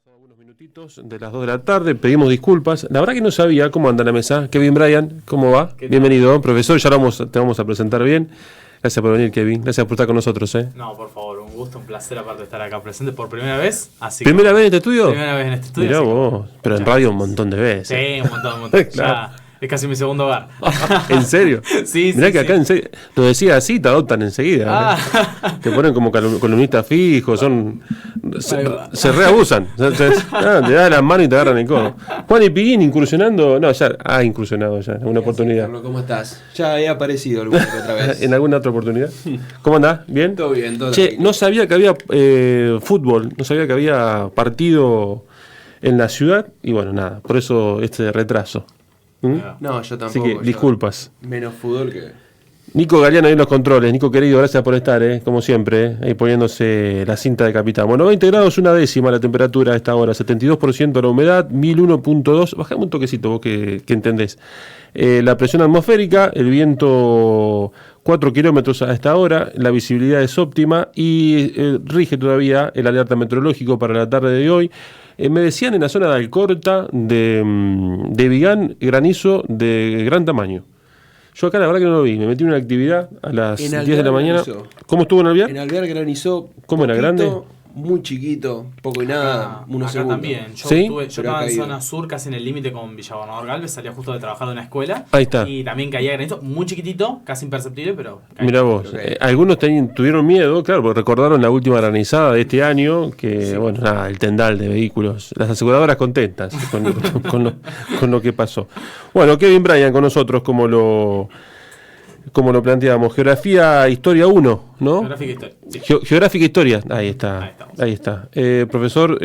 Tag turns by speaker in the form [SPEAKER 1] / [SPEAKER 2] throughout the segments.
[SPEAKER 1] pasado algunos minutitos de las 2 de la tarde, pedimos disculpas. La verdad que no sabía cómo anda la mesa. Kevin Bryan, ¿cómo va? Bienvenido, profesor, ya te vamos a presentar bien. Gracias por venir, Kevin. Gracias por estar con nosotros.
[SPEAKER 2] No, por favor, un gusto, un placer aparte de estar acá presente por primera vez.
[SPEAKER 1] ¿Primera vez en este estudio?
[SPEAKER 2] Primera vez en este estudio.
[SPEAKER 1] Mirá vos, pero en radio un montón de veces.
[SPEAKER 2] Sí, un montón.
[SPEAKER 1] Claro.
[SPEAKER 2] Ya es casi mi segundo hogar.
[SPEAKER 1] ¿En serio?
[SPEAKER 2] Sí,
[SPEAKER 1] Mirá
[SPEAKER 2] sí.
[SPEAKER 1] que acá lo decía así, te adoptan enseguida. Te ponen como columnistas fijos, se reabusan. Te dan la mano y te agarran el codo. Juan y Piguín incursionando, no, ya ha incursionado ya en alguna oportunidad.
[SPEAKER 3] Carlos, ¿cómo estás? Ya he aparecido alguna que otra vez.
[SPEAKER 1] ¿En alguna otra oportunidad? ¿Cómo andás? ¿Bien?
[SPEAKER 3] Todo bien, todo
[SPEAKER 1] Che,
[SPEAKER 3] tranquilo.
[SPEAKER 1] no sabía que había fútbol, no sabía que había partido en la ciudad y bueno, nada, por eso este retraso.
[SPEAKER 3] No, yo
[SPEAKER 1] Así
[SPEAKER 3] tampoco.
[SPEAKER 1] que
[SPEAKER 3] yo
[SPEAKER 1] disculpas.
[SPEAKER 3] Menos fútbol que...
[SPEAKER 1] Nico Galeano ahí en los controles. Nico querido, gracias por estar, como siempre, ahí poniéndose la cinta de capitán. Bueno, 20 grados, una décima la temperatura a esta hora, 72% la humedad, 1001.2. Bajame un toquecito vos que entendés. La presión atmosférica, el viento 4 kilómetros a esta hora, la visibilidad es óptima y rige todavía el alerta meteorológico para la tarde de hoy. Me decían en la zona de Alcorta, de Vigán, granizo de gran tamaño. Yo acá la verdad que no lo vi, me metí en una actividad a las 10 de la mañana.
[SPEAKER 3] Granizó.
[SPEAKER 1] ¿Cómo estuvo en Alvear?
[SPEAKER 3] En Alvear granizó.
[SPEAKER 1] ¿Cómo era,
[SPEAKER 3] poquito,
[SPEAKER 1] grande?
[SPEAKER 3] Muy chiquito, poco y nada, unos
[SPEAKER 2] acá
[SPEAKER 3] segundos.
[SPEAKER 2] también. Yo,
[SPEAKER 1] ¿Sí?
[SPEAKER 2] yo estaba
[SPEAKER 3] ha
[SPEAKER 2] en
[SPEAKER 3] caído.
[SPEAKER 2] zona sur, casi en el límite con Villa Gobernador Galvez. Salía justo de trabajar de una escuela.
[SPEAKER 1] Ahí está.
[SPEAKER 2] Y también caía granizo, muy chiquitito, casi imperceptible, pero caía.
[SPEAKER 1] Mirá vos,
[SPEAKER 3] Ok.
[SPEAKER 1] algunos tuvieron miedo, claro, porque recordaron la última granizada de este año, que bueno, nada, el tendal de vehículos, las aseguradoras contentas con lo que pasó. Bueno, Kevin Bryan con nosotros, como lo planteamos, Geografía, Historia 1, ¿no?
[SPEAKER 2] Geográfica historia. Sí.
[SPEAKER 1] Geográfica Historia, ahí está.
[SPEAKER 2] Ahí estamos.
[SPEAKER 1] Ahí está. Profesor,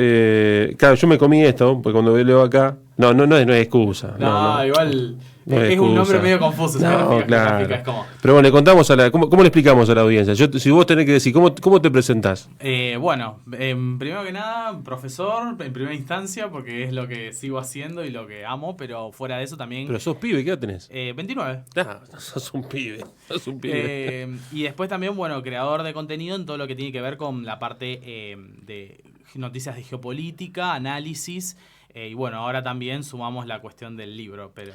[SPEAKER 1] claro, yo me comí esto, porque cuando leo acá, no es excusa.
[SPEAKER 2] No, igual
[SPEAKER 1] No
[SPEAKER 2] es
[SPEAKER 1] excusa.
[SPEAKER 2] un nombre medio confuso.
[SPEAKER 1] No,
[SPEAKER 2] Geográfica,
[SPEAKER 1] claro.
[SPEAKER 2] geográfica es como...
[SPEAKER 1] Pero bueno, le contamos ¿cómo le explicamos a la audiencia? Si vos tenés que decir, ¿cómo te presentás?
[SPEAKER 2] Bueno, primero que nada, profesor en primera instancia, porque es lo que sigo haciendo y lo que amo, pero fuera de eso también...
[SPEAKER 1] Pero sos pibe, ¿qué edad tenés?
[SPEAKER 2] 29.
[SPEAKER 1] No sos un pibe.
[SPEAKER 2] Y después también, bueno, creador de contenido en todo lo que tiene que ver con la parte de noticias de geopolítica, análisis, y bueno, ahora también sumamos la cuestión del libro, pero...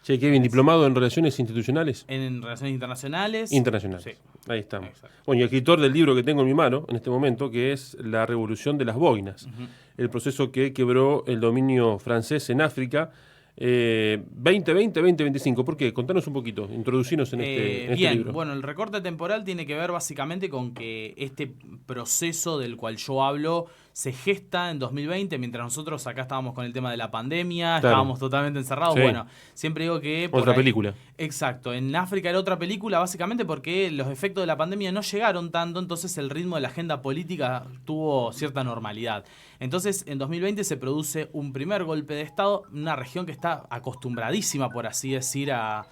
[SPEAKER 1] Che, Kevin, diplomado en Relaciones Institucionales.
[SPEAKER 2] En relaciones internacionales.
[SPEAKER 1] Internacionales.
[SPEAKER 2] Sí.
[SPEAKER 1] Ahí estamos.
[SPEAKER 2] Exacto.
[SPEAKER 1] Bueno, y escritor del libro que tengo en mi mano en este momento, que es La Revolución de las Boinas. El proceso que quebró el dominio francés en África 2020-2025. ¿Por qué? Contanos un poquito, introducinos en este
[SPEAKER 2] Bien,
[SPEAKER 1] libro.
[SPEAKER 2] bueno, el recorte temporal tiene que ver básicamente con que este proceso del cual yo hablo se gesta en 2020, mientras nosotros acá estábamos con el tema de la pandemia,
[SPEAKER 1] Claro.
[SPEAKER 2] estábamos totalmente encerrados.
[SPEAKER 1] Sí.
[SPEAKER 2] Bueno, siempre digo que... por
[SPEAKER 1] Otra
[SPEAKER 2] ahí-
[SPEAKER 1] película.
[SPEAKER 2] Exacto, en África era otra película básicamente porque los efectos de la pandemia no llegaron tanto, entonces el ritmo de la agenda política tuvo cierta normalidad. Entonces en 2020 se produce un primer golpe de Estado, una región que está acostumbradísima, por así decir, a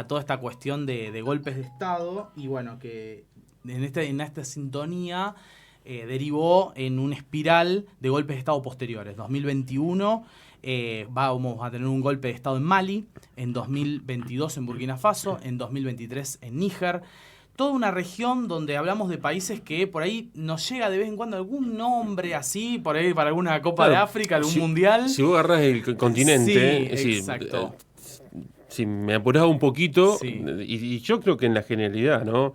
[SPEAKER 2] toda esta cuestión de golpes de Estado, y bueno, que en esta sintonía derivó en una espiral de golpes de Estado posteriores. 2021 vamos a tener un golpe de Estado en Mali, en 2022 en Burkina Faso, en 2023 en Níger. Toda una región donde hablamos de países que por ahí nos llega de vez en cuando algún nombre así, por ahí para alguna Copa
[SPEAKER 1] Claro,
[SPEAKER 2] de África, algún
[SPEAKER 1] si-
[SPEAKER 2] mundial.
[SPEAKER 1] Si vos agarrás el continente,
[SPEAKER 2] Sí,
[SPEAKER 1] es decir,
[SPEAKER 2] exacto.
[SPEAKER 1] Si me apurás un poquito,
[SPEAKER 2] Sí.
[SPEAKER 1] y yo creo que en la generalidad, ¿no?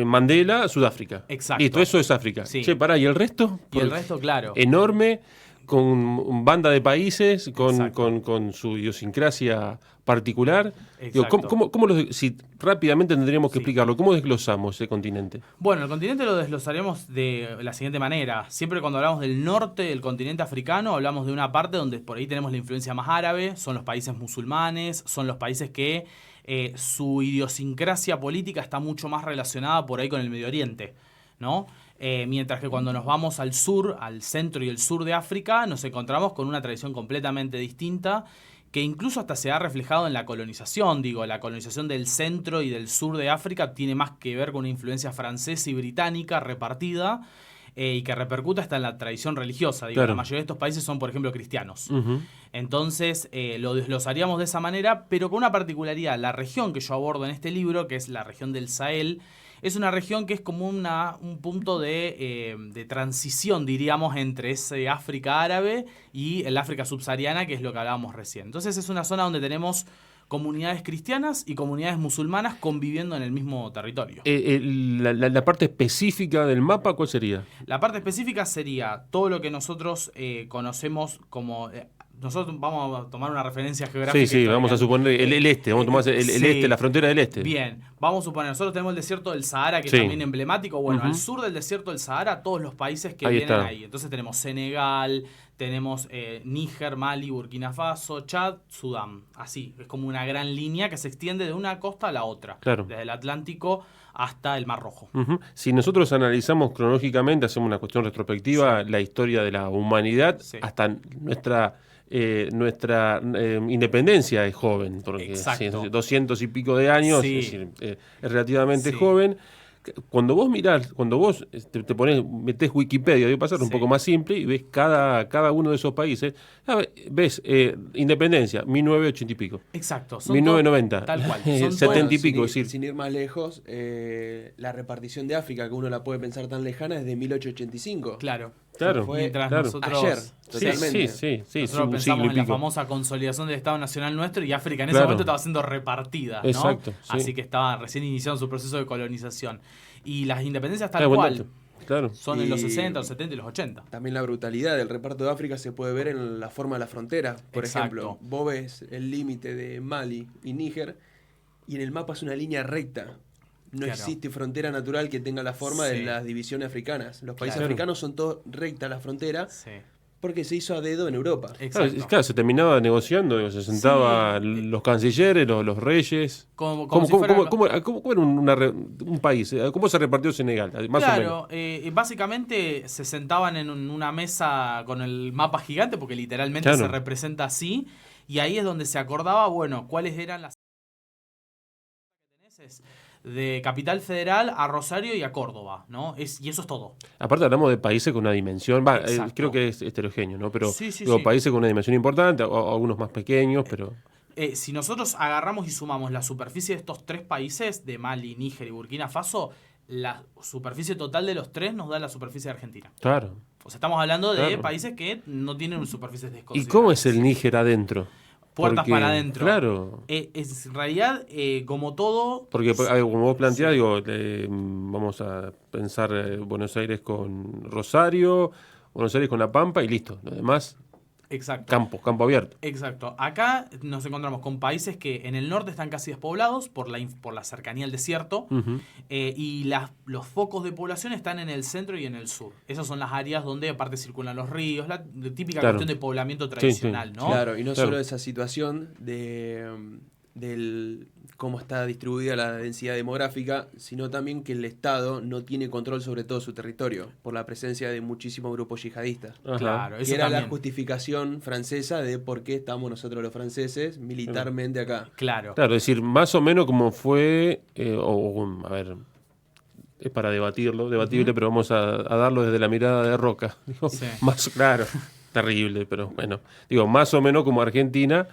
[SPEAKER 1] Mandela, Sudáfrica.
[SPEAKER 2] Exacto.
[SPEAKER 1] Listo, eso es África.
[SPEAKER 2] Sí.
[SPEAKER 1] Che, pará, ¿y el resto?
[SPEAKER 2] Y el resto, claro.
[SPEAKER 1] Enorme, con banda de países,
[SPEAKER 2] Exacto.
[SPEAKER 1] con su idiosincrasia particular. Digo,
[SPEAKER 2] Exacto.
[SPEAKER 1] si rápidamente tendríamos que
[SPEAKER 2] Sí.
[SPEAKER 1] explicarlo, ¿cómo desglosamos ese continente?
[SPEAKER 2] Bueno, el continente lo desglosaremos de la siguiente manera. Siempre cuando hablamos del norte del continente africano, hablamos de una parte donde por ahí tenemos la influencia más árabe, son los países musulmanes, son los países que su idiosincrasia política está mucho más relacionada por ahí con el Medio Oriente, ¿no? Mientras que cuando nos vamos al sur, al centro y el sur de África, nos encontramos con una tradición completamente distinta, que incluso hasta se ha reflejado en la colonización. Digo, la colonización del centro y del sur de África tiene más que ver con una influencia francesa y británica repartida, y que repercute hasta en la tradición religiosa. Digo,
[SPEAKER 1] Claro.
[SPEAKER 2] la mayoría de estos países son, por ejemplo, cristianos.
[SPEAKER 1] Ujú.
[SPEAKER 2] Entonces, lo desglosaríamos de esa manera, pero con una particularidad. La región que yo abordo en este libro, que es la región del Sahel, Es una región que es como un punto de transición, diríamos, entre ese África árabe y el África subsahariana, que es lo que hablábamos recién. Entonces es una zona donde tenemos comunidades cristianas y comunidades musulmanas conviviendo en el mismo territorio.
[SPEAKER 1] La parte específica del mapa, ¿cuál sería?
[SPEAKER 2] La parte específica sería todo lo que nosotros conocemos como... nosotros vamos a tomar una referencia geográfica.
[SPEAKER 1] Sí, vamos a suponer el este, vamos a tomar el
[SPEAKER 2] sí.
[SPEAKER 1] este, la frontera del este.
[SPEAKER 2] Bien, vamos a suponer, nosotros tenemos el desierto del Sahara, que es también emblemático. Bueno, al sur del desierto del Sahara, todos los países que vienen ahí. Entonces tenemos Senegal, tenemos Níger, Mali, Burkina Faso, Chad, Sudán. Así, es como una gran línea que se extiende de una costa a la otra.
[SPEAKER 1] Claro.
[SPEAKER 2] Desde el Atlántico hasta el Mar Rojo.
[SPEAKER 1] Si nosotros analizamos cronológicamente, hacemos una cuestión retrospectiva, la historia de la humanidad, hasta nuestra independencia es joven, porque 200 y pico de años, es decir, es relativamente joven. Cuando vos mirás, cuando vos te pones, metés Wikipedia, debe pasar un poco más simple, y ves cada uno de esos países, ves independencia, 1980 y pico.
[SPEAKER 2] Exacto.
[SPEAKER 1] 1990.
[SPEAKER 2] Tal cual.
[SPEAKER 1] 70 y pico.
[SPEAKER 3] Sin ir más lejos, la repartición de África, que uno la puede pensar tan lejana, es de 1885.
[SPEAKER 2] Claro.
[SPEAKER 3] Fue
[SPEAKER 2] nosotros
[SPEAKER 3] ayer, totalmente.
[SPEAKER 2] Sí, nosotros pensamos en la famosa consolidación del Estado Nacional nuestro, y África en ese momento estaba siendo repartida, ¿no?
[SPEAKER 1] Exacto,
[SPEAKER 2] así que estaba recién iniciando su proceso de colonización. Y las independencias tal cual son en los 60, los 70 y los 80.
[SPEAKER 3] También la brutalidad del reparto de África se puede ver en la forma de la frontera. Por ejemplo, vos ves el límite de Mali y Níger, y en el mapa es una línea recta. No existe frontera natural que tenga la forma de las divisiones africanas. Los países africanos son todos recta la frontera porque se hizo a dedo en Europa.
[SPEAKER 1] Claro, se terminaba negociando, se sentaban los cancilleres, los reyes. ¿Cómo era un país? ¿Cómo se repartió Senegal? Más o menos.
[SPEAKER 2] Básicamente se sentaban en una mesa con el mapa gigante, porque literalmente se representa así, y ahí es donde se acordaba, bueno, cuáles eran las de Capital Federal a Rosario y a Córdoba, ¿no? Y eso es todo.
[SPEAKER 1] Aparte hablamos de países con una dimensión, creo que es heterogéneo, ¿no? Pero países con una dimensión importante, algunos más pequeños, pero...
[SPEAKER 2] si nosotros agarramos y sumamos la superficie de estos tres países, de Mali, Níger y Burkina Faso, la superficie total de los tres nos da la superficie de Argentina.
[SPEAKER 1] Claro.
[SPEAKER 2] O sea, estamos hablando de países que no tienen superficies desconsiderables.
[SPEAKER 1] ¿Y cómo es el Níger adentro?
[SPEAKER 2] Puertas para adentro.
[SPEAKER 1] Claro.
[SPEAKER 2] En realidad, como todo...
[SPEAKER 1] Porque como vos planteás, vamos a pensar Buenos Aires con Rosario, Buenos Aires con La Pampa y listo. Lo demás, campo abierto.
[SPEAKER 2] Exacto. Acá nos encontramos con países que en el norte están casi despoblados por la cercanía al desierto, y los focos de población están en el centro y en el sur. Esas son las áreas donde aparte circulan los ríos, la típica cuestión de poblamiento tradicional, ¿no?
[SPEAKER 3] Claro, y no solo esa situación del cómo está distribuida la densidad demográfica, sino también que el Estado no tiene control sobre todo su territorio por la presencia de muchísimos grupos yihadistas.
[SPEAKER 2] Claro, eso
[SPEAKER 3] que era
[SPEAKER 2] también
[SPEAKER 3] la justificación francesa de por qué estamos nosotros los franceses militarmente acá.
[SPEAKER 2] Claro,
[SPEAKER 1] es decir, más o menos como fue, a ver, es para debatible, pero vamos a darlo desde la mirada de Roca. Más claro, terrible, pero bueno, más o menos como Argentina.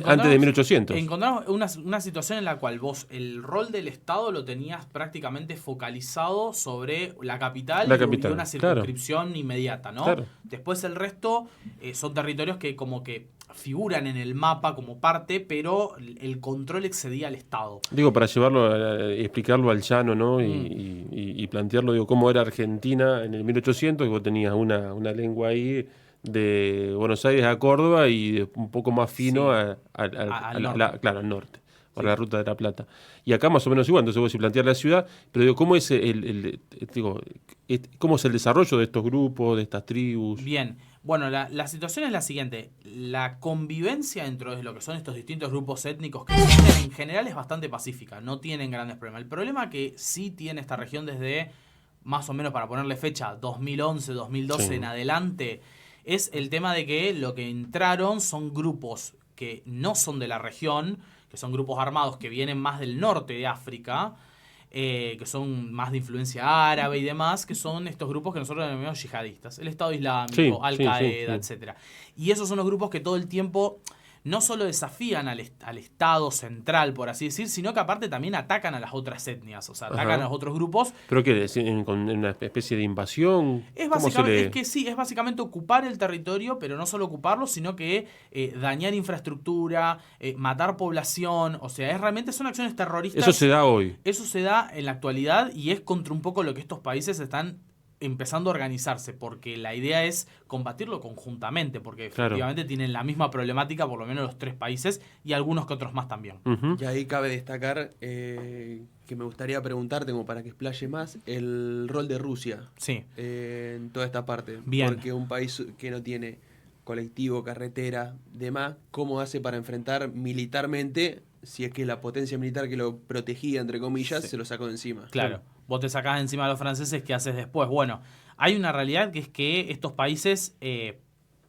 [SPEAKER 1] Antes de 1800.
[SPEAKER 2] Encontramos una situación en la cual vos el rol del Estado lo tenías prácticamente focalizado sobre la capital y una circunscripción inmediata, ¿no? Claro. Después el resto son territorios que como que figuran en el mapa como parte, pero el control excedía al Estado.
[SPEAKER 1] Para explicarlo al llano, ¿no? Y plantearlo, cómo era Argentina en el 1800, y vos tenías una lengua ahí de Buenos Aires a Córdoba y un poco más fino al norte, por la ruta de la Plata. Y acá más o menos igual, entonces vos plantear la ciudad, pero ¿cómo es cómo es el desarrollo de estos grupos, de estas tribus?
[SPEAKER 2] Bien, bueno, la situación es la siguiente. La convivencia dentro de lo que son estos distintos grupos étnicos que existen en general es bastante pacífica, no tienen grandes problemas. El problema que sí tiene esta región desde, más o menos para ponerle fecha, 2011, 2012 en adelante, es el tema de que lo que entraron son grupos que no son de la región, que son grupos armados que vienen más del norte de África, que son más de influencia árabe y demás, que son estos grupos que nosotros denominamos yihadistas, el Estado Islámico, Al-Qaeda, etcétera. Y esos son los grupos que todo el tiempo no solo desafían al Estado central, por así decir, sino que aparte también atacan a las otras etnias, o sea, atacan a los otros grupos.
[SPEAKER 1] ¿Pero qué? ¿Con una especie de invasión?
[SPEAKER 2] Es básicamente ocupar el territorio, pero no solo ocuparlo, sino que dañar infraestructura, matar población, o sea, realmente son acciones terroristas.
[SPEAKER 1] Eso se da hoy.
[SPEAKER 2] Eso se da en la actualidad y es contra un poco lo que estos países están empezando a organizarse, porque la idea es combatirlo conjuntamente, porque efectivamente tienen la misma problemática, por lo menos los 3 países, y algunos que otros más también.
[SPEAKER 3] Y ahí cabe destacar que me gustaría preguntarte, como para que explaye más, el rol de Rusia en toda esta parte.
[SPEAKER 2] Bien.
[SPEAKER 3] Porque un país que no tiene colectivo, carretera, demás, ¿cómo hace para enfrentar militarmente, si es que la potencia militar que lo protegía, entre comillas, se lo sacó de encima?
[SPEAKER 2] Claro. Vos te sacás de encima a los franceses, ¿qué haces después? Bueno, hay una realidad que es que estos países,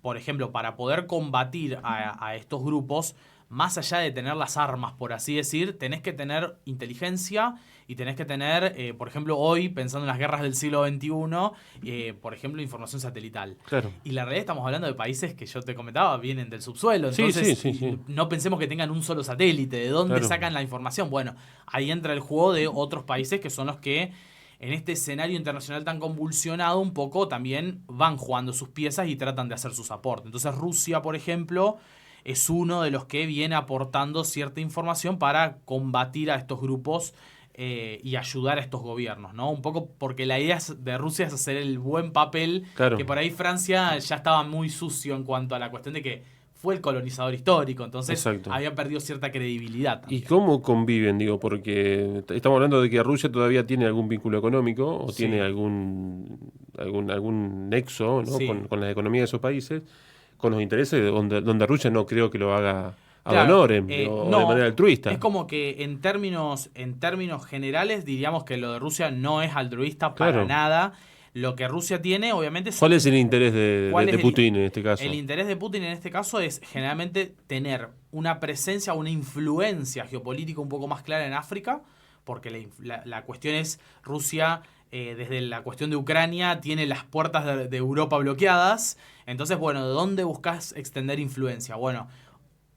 [SPEAKER 2] por ejemplo, para poder combatir a estos grupos, más allá de tener las armas, por así decir, tenés que tener inteligencia y tenés que tener, por ejemplo, hoy, pensando en las guerras del siglo XXI, por ejemplo, información satelital.
[SPEAKER 1] Claro.
[SPEAKER 2] Y la realidad estamos hablando de países que yo te comentaba, vienen del subsuelo, entonces
[SPEAKER 1] sí.
[SPEAKER 2] no pensemos que tengan un solo satélite. ¿De dónde sacan la información? Bueno, ahí entra el juego de otros países que son los que en este escenario internacional tan convulsionado un poco también van jugando sus piezas y tratan de hacer sus aportes. Entonces Rusia, por ejemplo, es uno de los que viene aportando cierta información para combatir a estos grupos y ayudar a estos gobiernos, ¿no? Un poco porque la idea de Rusia es hacer el buen papel, que por ahí Francia ya estaba muy sucio en cuanto a la cuestión de que fue el colonizador histórico, entonces había perdido cierta credibilidad también.
[SPEAKER 1] ¿Y cómo conviven? Digo, porque estamos hablando de que Rusia todavía tiene algún vínculo económico o tiene algún nexo, ¿no? con la economía de esos países, con los intereses, donde Rusia no creo que lo haga a honorem o de manera altruista.
[SPEAKER 2] Es como que en términos generales diríamos que lo de Rusia no es altruista para nada. Lo que Rusia tiene, obviamente...
[SPEAKER 1] ¿Cuál es el interés de Putin en este caso?
[SPEAKER 2] El interés de Putin en este caso es generalmente tener una presencia, una influencia geopolítica un poco más clara en África, porque la cuestión es Rusia... desde la cuestión de Ucrania tiene las puertas de Europa bloqueadas. Entonces, bueno, ¿de dónde buscas extender influencia? Bueno,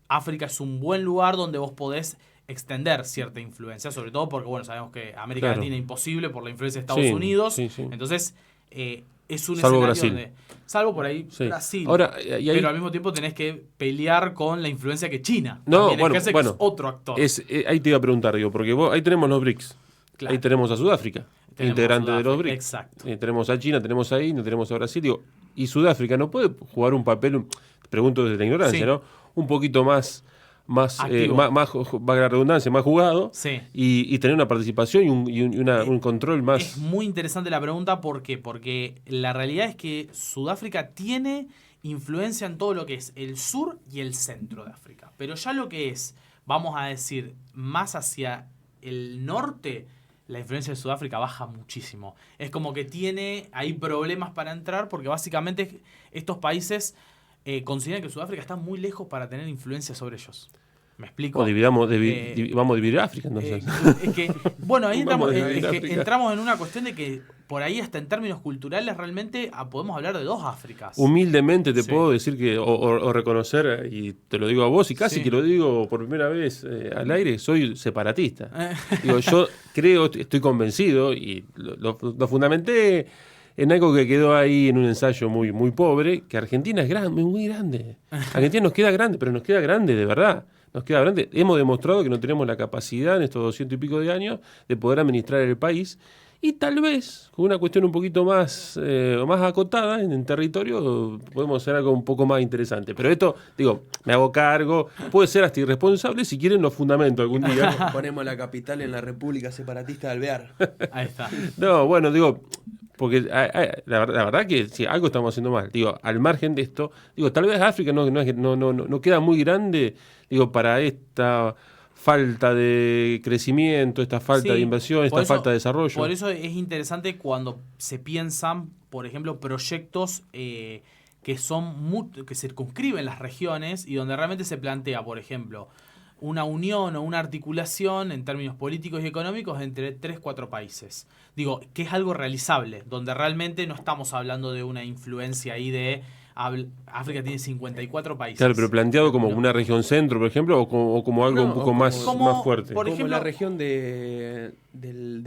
[SPEAKER 2] África es un buen lugar donde vos podés extender cierta influencia, sobre todo porque, bueno, sabemos que América Latina es imposible por la influencia de Estados Unidos. Entonces, es un
[SPEAKER 1] salvo
[SPEAKER 2] escenario
[SPEAKER 1] Brasil.
[SPEAKER 2] donde... Salvo por ahí Brasil.
[SPEAKER 1] Ahora,
[SPEAKER 2] pero al mismo tiempo tenés que pelear con la influencia que China
[SPEAKER 1] que
[SPEAKER 2] es otro actor.
[SPEAKER 1] Ahí te iba a preguntar, digo, porque ahí tenemos los BRICS. Claro. Ahí tenemos a Sudáfrica, integrante de los BRICS.
[SPEAKER 2] Exacto.
[SPEAKER 1] Tenemos a China, tenemos a India, tenemos a Brasil. Digo, y Sudáfrica no puede jugar un papel, pregunto desde la ignorancia, ¿no? Un poquito más valga la redundancia, más jugado y tener una participación y un control más.
[SPEAKER 2] Es muy interesante la pregunta, ¿por qué? Porque la realidad es que Sudáfrica tiene influencia en todo lo que es el sur y el centro de África. Pero ya lo que es, vamos a decir, más hacia el norte, la influencia de Sudáfrica baja muchísimo. Es como que hay problemas para entrar porque básicamente estos países consideran que Sudáfrica está muy lejos para tener influencia sobre ellos. ¿Me explico?
[SPEAKER 1] Vamos a dividir África, entonces.
[SPEAKER 2] Bueno, ahí entramos en una cuestión de que por ahí hasta en términos culturales realmente podemos hablar de 2 Áfricas.
[SPEAKER 1] Humildemente te puedo decir que, o reconocer, y te lo digo a vos, y casi que lo digo por primera vez al aire, soy separatista. Digo, yo estoy convencido, y lo fundamenté en algo que quedó ahí en un ensayo muy, muy pobre, que Argentina es grande, muy grande. Argentina nos queda grande, pero nos queda grande de verdad. Nos queda grande. Hemos demostrado que no tenemos la capacidad en estos 200 y pico de años de poder administrar el país. Y tal vez, con una cuestión un poquito más acotada en el territorio, podemos hacer algo un poco más interesante. Pero esto, digo, me hago cargo, puede ser hasta irresponsable, si quieren lo fundamento algún día.
[SPEAKER 3] Ponemos la capital en la República Separatista de Alvear.
[SPEAKER 2] Ahí está.
[SPEAKER 1] No, bueno, digo, porque la verdad que si algo estamos haciendo mal. Digo, al margen de esto, digo, tal vez África no queda muy grande, digo, para esta falta de crecimiento, esta falta de inversión, esta falta de desarrollo.
[SPEAKER 2] Por eso es interesante cuando se piensan, por ejemplo, proyectos que circunscriben las regiones y donde realmente se plantea, por ejemplo, una unión o una articulación en términos políticos y económicos entre 3-4 países. Digo, que es algo realizable, donde realmente no estamos hablando de una influencia ahí de África tiene 54 países.
[SPEAKER 1] Claro, pero planteado como una región centro, por ejemplo, o como algo un poco más fuerte.
[SPEAKER 2] Por ejemplo,
[SPEAKER 3] como la región de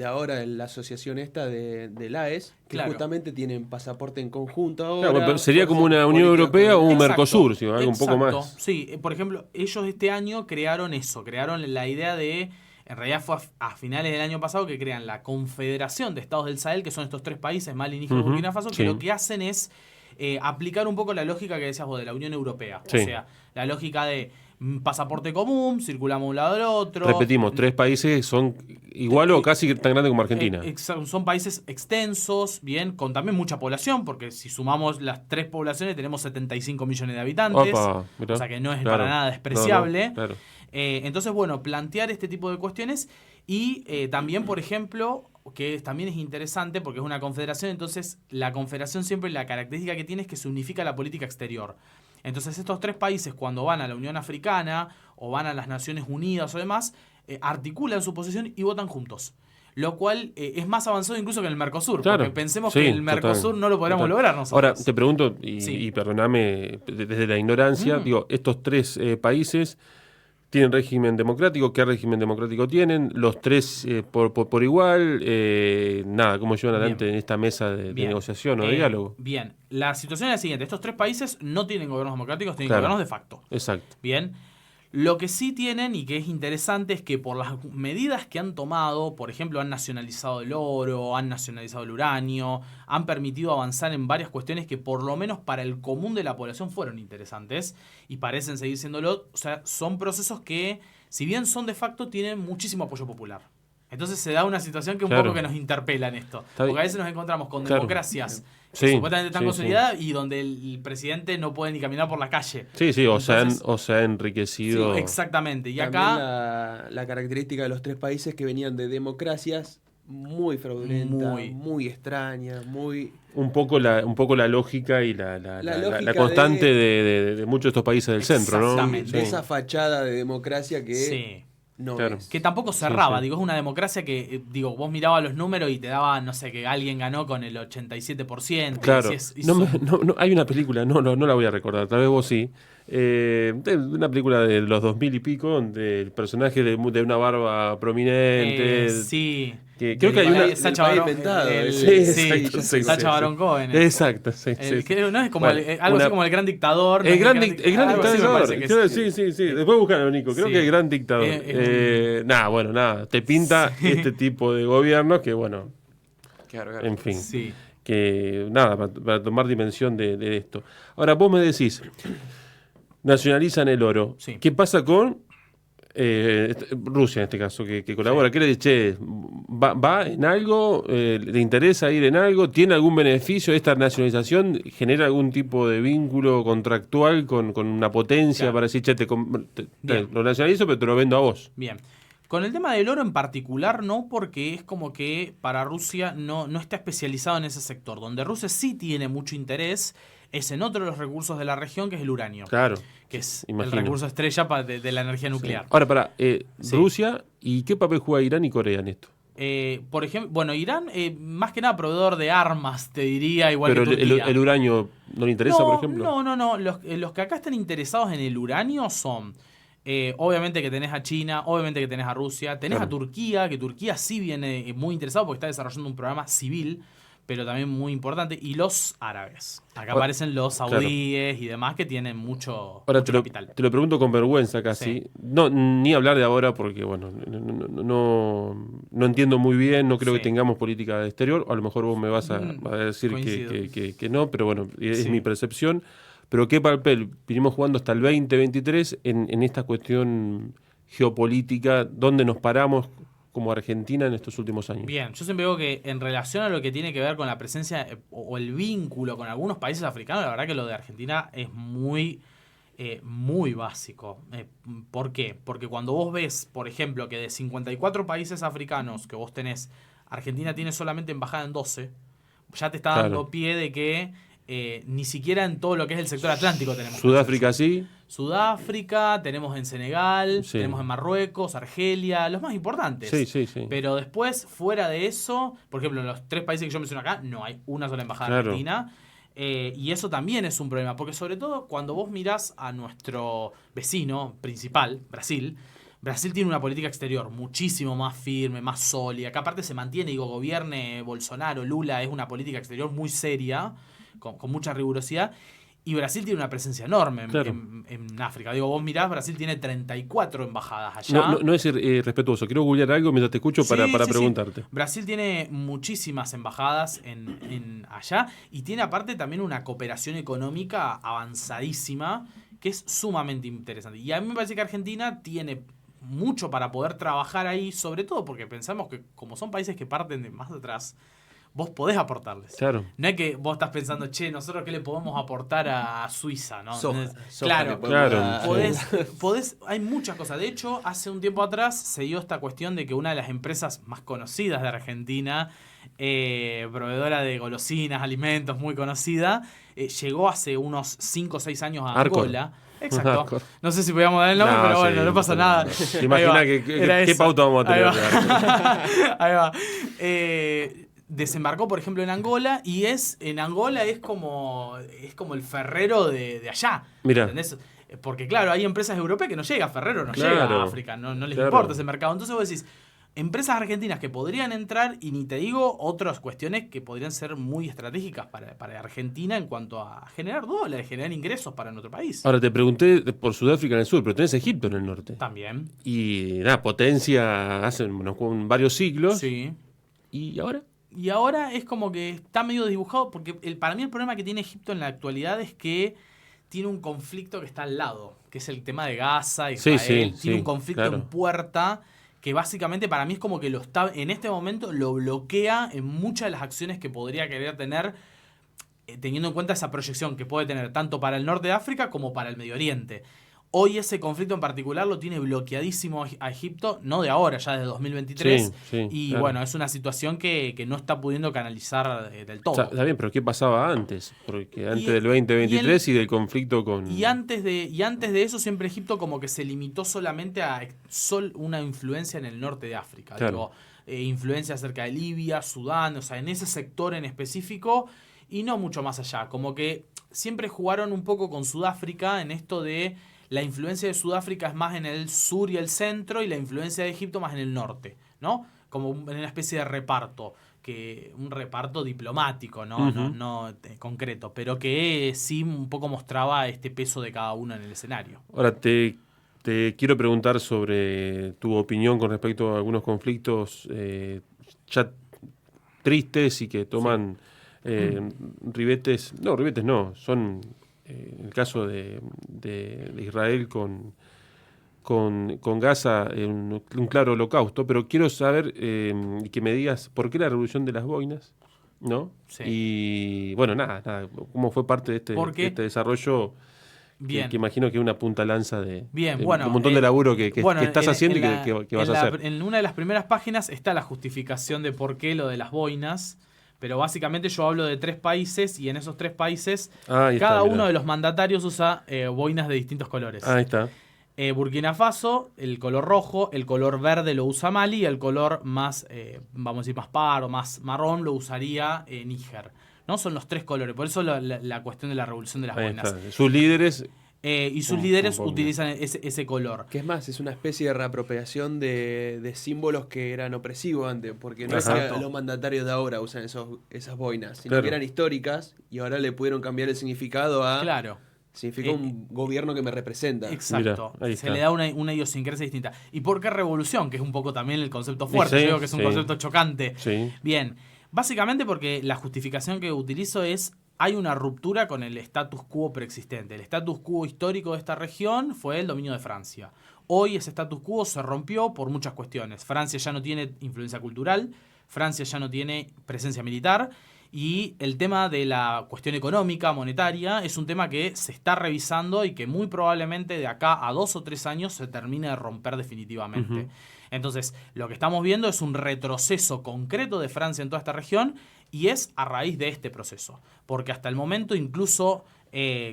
[SPEAKER 3] ahora, la asociación esta de la AES, que justamente tienen pasaporte en conjunto ahora.
[SPEAKER 1] Claro, pero sería como una Unión Europea o un Mercosur, ¿sí? Algo un poco más.
[SPEAKER 2] Sí, por ejemplo, ellos este año crearon la idea de... En realidad fue a finales del año pasado que crean la Confederación de Estados del Sahel, que son estos 3 países, Mali, Níger y Burkina Faso, que lo que hacen es aplicar un poco la lógica que decías vos de la Unión Europea.
[SPEAKER 1] Sí.
[SPEAKER 2] O sea, la lógica de pasaporte común, circulamos de un lado al otro.
[SPEAKER 1] Repetimos, 3 países son igual o casi tan grandes como Argentina.
[SPEAKER 2] Son países extensos, bien, con también mucha población, porque si sumamos las 3 poblaciones tenemos 75 millones de habitantes.
[SPEAKER 1] Opa, mirá,
[SPEAKER 2] o sea que no es para nada despreciable.
[SPEAKER 1] Claro.
[SPEAKER 2] Entonces, bueno, plantear este tipo de cuestiones y también, por ejemplo, que también es interesante porque es una confederación, entonces la confederación siempre la característica que tiene es que se unifica la política exterior. Entonces estos 3 países cuando van a la Unión Africana o van a las Naciones Unidas o demás, articulan su posición y votan juntos. Lo cual es más avanzado incluso que en el Mercosur, porque pensemos que el Mercosur no lo podríamos lograr nosotros.
[SPEAKER 1] Ahora, te pregunto, y perdóname desde la ignorancia, digo, estos 3 países tienen régimen democrático. ¿Qué régimen democrático tienen? Los 3 por igual. ¿Cómo llevan adelante en esta mesa de negociación o de diálogo?
[SPEAKER 2] Bien, la situación es la siguiente. Estos 3 países no tienen gobiernos democráticos, tienen gobiernos de facto.
[SPEAKER 1] Exacto.
[SPEAKER 2] Bien. Lo que sí tienen, y que es interesante, es que por las medidas que han tomado, por ejemplo, han nacionalizado el oro, han nacionalizado el uranio, han permitido avanzar en varias cuestiones que por lo menos para el común de la población fueron interesantes y parecen seguir siéndolo. O sea, son procesos que, si bien son de facto, tienen muchísimo apoyo popular. Entonces se da una situación que un poco que nos interpela en esto. Porque a veces nos encontramos con democracias que supuestamente están consolidadas y donde el presidente no puede ni caminar por la calle.
[SPEAKER 1] Entonces, o se ha enriquecido.
[SPEAKER 2] Sí, exactamente. Y
[SPEAKER 3] también
[SPEAKER 2] acá
[SPEAKER 3] la característica de los 3 países que venían de democracias muy fraudulentas, muy extrañas, muy...
[SPEAKER 1] Un poco la lógica y la constante de muchos de estos países del centro, ¿no?
[SPEAKER 2] Exactamente.
[SPEAKER 3] De esa fachada de democracia que... No,
[SPEAKER 2] que tampoco cerraba, digo, es una democracia que, vos mirabas los números y te daba, no sé, que alguien ganó con el 87%.
[SPEAKER 1] Claro, no, hay una película, no la voy a recordar, tal vez vos sí, una película de los 2000 y pico, donde el personaje de una barba prominente... Que creo que hay una...
[SPEAKER 2] Sacha Baron Cohen.
[SPEAKER 1] Exacto,
[SPEAKER 2] no es como algo así como el gran dictador.
[SPEAKER 1] El gran dictador. Sí. Después buscalo, Nico. Creo que el gran dictador. Te pinta este tipo de gobiernos que, bueno... En fin. Que, para tomar dimensión de esto. Ahora, vos me decís, nacionalizan el oro. ¿Qué pasa con... Rusia en este caso, que colabora? ¿Qué le dice? ¿Va en algo? ¿Le interesa ir en algo? ¿Tiene algún beneficio esta nacionalización? ¿Genera algún tipo de vínculo contractual con una potencia para decir, lo nacionalizo pero te lo vendo a vos?
[SPEAKER 2] Bien. Con el tema del oro en particular no, porque es como que para Rusia no está especializado en ese sector. Donde Rusia sí tiene mucho interés es en otro de los recursos de la región, que es el uranio.
[SPEAKER 1] Claro.
[SPEAKER 2] Que es el recurso estrella de la energía nuclear.
[SPEAKER 1] Ahora, Rusia, ¿y qué papel juega Irán y Corea en esto?
[SPEAKER 2] Por ejemplo, Irán, más que nada proveedor de armas, te diría, igual
[SPEAKER 1] que
[SPEAKER 2] Turquía.
[SPEAKER 1] Pero el uranio no le interesa, por ejemplo.
[SPEAKER 2] No. Los que acá están interesados en el uranio son... obviamente que tenés a China, obviamente que tenés a Rusia, tenés a Turquía, que Turquía sí viene muy interesado porque está desarrollando un programa civil, pero también muy importante, y los árabes. Acá aparecen los saudíes y demás que tienen mucho capital.
[SPEAKER 1] Te lo pregunto con vergüenza casi. No, ni hablar de ahora porque, bueno, no entiendo muy bien, no creo que tengamos política de exterior, a lo mejor vos me vas a decir que no, pero bueno, es mi percepción. Pero ¿qué papel vinimos jugando hasta el 2023 en esta cuestión geopolítica? ¿Dónde nos paramos como Argentina en estos últimos años?
[SPEAKER 2] Bien, yo siempre digo que en relación a lo que tiene que ver con la presencia o el vínculo con algunos países africanos, la verdad que lo de Argentina es muy básico. ¿Por qué? Porque cuando vos ves, por ejemplo, que de 54 países africanos que vos tenés, Argentina tiene solamente embajada en 12, ya te está dando pie de que ni siquiera en todo lo que es el sector atlántico tenemos.
[SPEAKER 1] Sudáfrica sí.
[SPEAKER 2] Sudáfrica, tenemos en Senegal, tenemos en Marruecos, Argelia, los más importantes.
[SPEAKER 1] Sí.
[SPEAKER 2] Pero después, fuera de eso, por ejemplo, en los 3 países que yo menciono acá, no hay una sola embajada argentina. Y eso también es un problema, porque sobre todo cuando vos mirás a nuestro vecino principal, Brasil tiene una política exterior muchísimo más firme, más sólida, que aparte se mantiene, gobierne Bolsonaro, Lula, es una política exterior muy seria, con mucha rigurosidad. Y Brasil tiene una presencia enorme en África. Vos mirás, Brasil tiene 34 embajadas allá.
[SPEAKER 1] No es irrespetuoso. Quiero googlear algo mientras te escucho para preguntarte.
[SPEAKER 2] Sí. Brasil tiene muchísimas embajadas allá y tiene aparte también una cooperación económica avanzadísima que es sumamente interesante. Y a mí me parece que Argentina tiene mucho para poder trabajar ahí, sobre todo porque pensamos que como son países que parten de más atrás, vos podés aportarles.
[SPEAKER 1] Claro.
[SPEAKER 2] No es que vos estás pensando, nosotros qué le podemos aportar a Suiza, ¿no?
[SPEAKER 3] Claro.
[SPEAKER 2] Podés, hay muchas cosas. De hecho, hace un tiempo atrás se dio esta cuestión de que una de las empresas más conocidas de Argentina, proveedora de golosinas, alimentos, muy conocida, llegó hace unos 5 o 6 años a Angola. Exacto. Arcor. No sé si podíamos dar el nombre, pero bueno, no pasa nada.
[SPEAKER 1] Imagina qué pauta vamos a tener.
[SPEAKER 2] Ahí va. Desembarcó, por ejemplo, en Angola y en Angola es como el Ferrero de allá.
[SPEAKER 1] Mira.
[SPEAKER 2] ¿Entendés? Porque claro, hay empresas europeas que no llega, Ferrero no llega a África, no les importa ese mercado. Entonces vos decís, empresas argentinas que podrían entrar, y ni te digo otras cuestiones que podrían ser muy estratégicas para Argentina en cuanto a generar dólares, generar ingresos para nuestro país.
[SPEAKER 1] Ahora te pregunté por Sudáfrica en el sur, pero tenés Egipto en el norte.
[SPEAKER 2] También.
[SPEAKER 1] Y potencia hace con varios siglos.
[SPEAKER 2] Sí.
[SPEAKER 1] ¿Y ahora?
[SPEAKER 2] Y ahora es como que está medio dibujado, porque para mí el problema que tiene Egipto en la actualidad es que tiene un conflicto que está al lado, que es el tema de Gaza, Israel. Tiene un conflicto en puerta que básicamente para mí es como que en este momento lo bloquea en muchas de las acciones que podría querer tener, teniendo en cuenta esa proyección que puede tener tanto para el norte de África como para el Medio Oriente. Hoy ese conflicto en particular lo tiene bloqueadísimo a Egipto, no de ahora, ya desde 2023. Bueno, es una situación que no está pudiendo canalizar del todo.
[SPEAKER 1] Está bien, pero ¿qué pasaba antes? Porque antes del 2023 y del conflicto con...
[SPEAKER 2] Y antes de eso siempre Egipto como que se limitó solamente a una influencia en el norte de África.
[SPEAKER 1] Claro.
[SPEAKER 2] Influencia acerca de Libia, Sudán, o sea, en ese sector en específico y no mucho más allá. Como que siempre jugaron un poco con Sudáfrica en esto de... La influencia de Sudáfrica es más en el sur y el centro y la influencia de Egipto más en el norte, ¿no? Como en una especie de reparto, un reparto diplomático, ¿no?
[SPEAKER 1] Uh-huh.
[SPEAKER 2] No concreto, pero que sí un poco mostraba este peso de cada uno en el escenario.
[SPEAKER 1] Ahora te quiero preguntar sobre tu opinión con respecto a algunos conflictos ya tristes y que toman ribetes no, son... en el caso de Israel con Gaza, un claro holocausto, pero quiero saber y que me digas por qué la revolución de las boinas, ¿no?
[SPEAKER 2] Sí.
[SPEAKER 1] Y bueno, nada, cómo fue parte de este desarrollo. Bien. Que imagino que es una punta lanza de un montón de laburo que estás haciendo y que vas a hacer.
[SPEAKER 2] En una de las primeras páginas está la justificación de por qué lo de las boinas. Pero básicamente yo hablo de 3 países y en esos 3 países cada uno de los mandatarios usa boinas de distintos colores.
[SPEAKER 1] Ahí está.
[SPEAKER 2] Burkina Faso, el color rojo, el color verde lo usa Mali y el color más, vamos a decir, más paro, más marrón lo usaría Níger. ¿No? Son los 3 colores, por eso la cuestión de la revolución de las boinas.
[SPEAKER 1] Sus líderes...
[SPEAKER 2] y sus líderes utilizan ese color.
[SPEAKER 3] Que es más, es una especie de reapropiación de símbolos que eran opresivos antes, porque no es que los mandatarios de ahora usan esas boinas, sino que eran históricas y ahora le pudieron cambiar el significado a...
[SPEAKER 2] Claro.
[SPEAKER 3] Significa un gobierno que me representa.
[SPEAKER 2] Exacto. Mirá, se le da una idiosincrasia distinta. ¿Y por qué revolución? Que es un poco también el concepto fuerte. Yo digo que es un concepto chocante.
[SPEAKER 1] Sí.
[SPEAKER 2] Bien. Básicamente porque la justificación que utilizo es... Hay una ruptura con el status quo preexistente. El status quo histórico de esta región fue el dominio de Francia. Hoy ese status quo se rompió por muchas cuestiones. Francia ya no tiene influencia cultural, Francia ya no tiene presencia militar y el tema de la cuestión económica, monetaria, es un tema que se está revisando y que muy probablemente de acá a 2 o 3 años se termine de romper definitivamente. Uh-huh. Entonces, lo que estamos viendo es un retroceso concreto de Francia en toda esta región y es a raíz de este proceso. Porque hasta el momento, incluso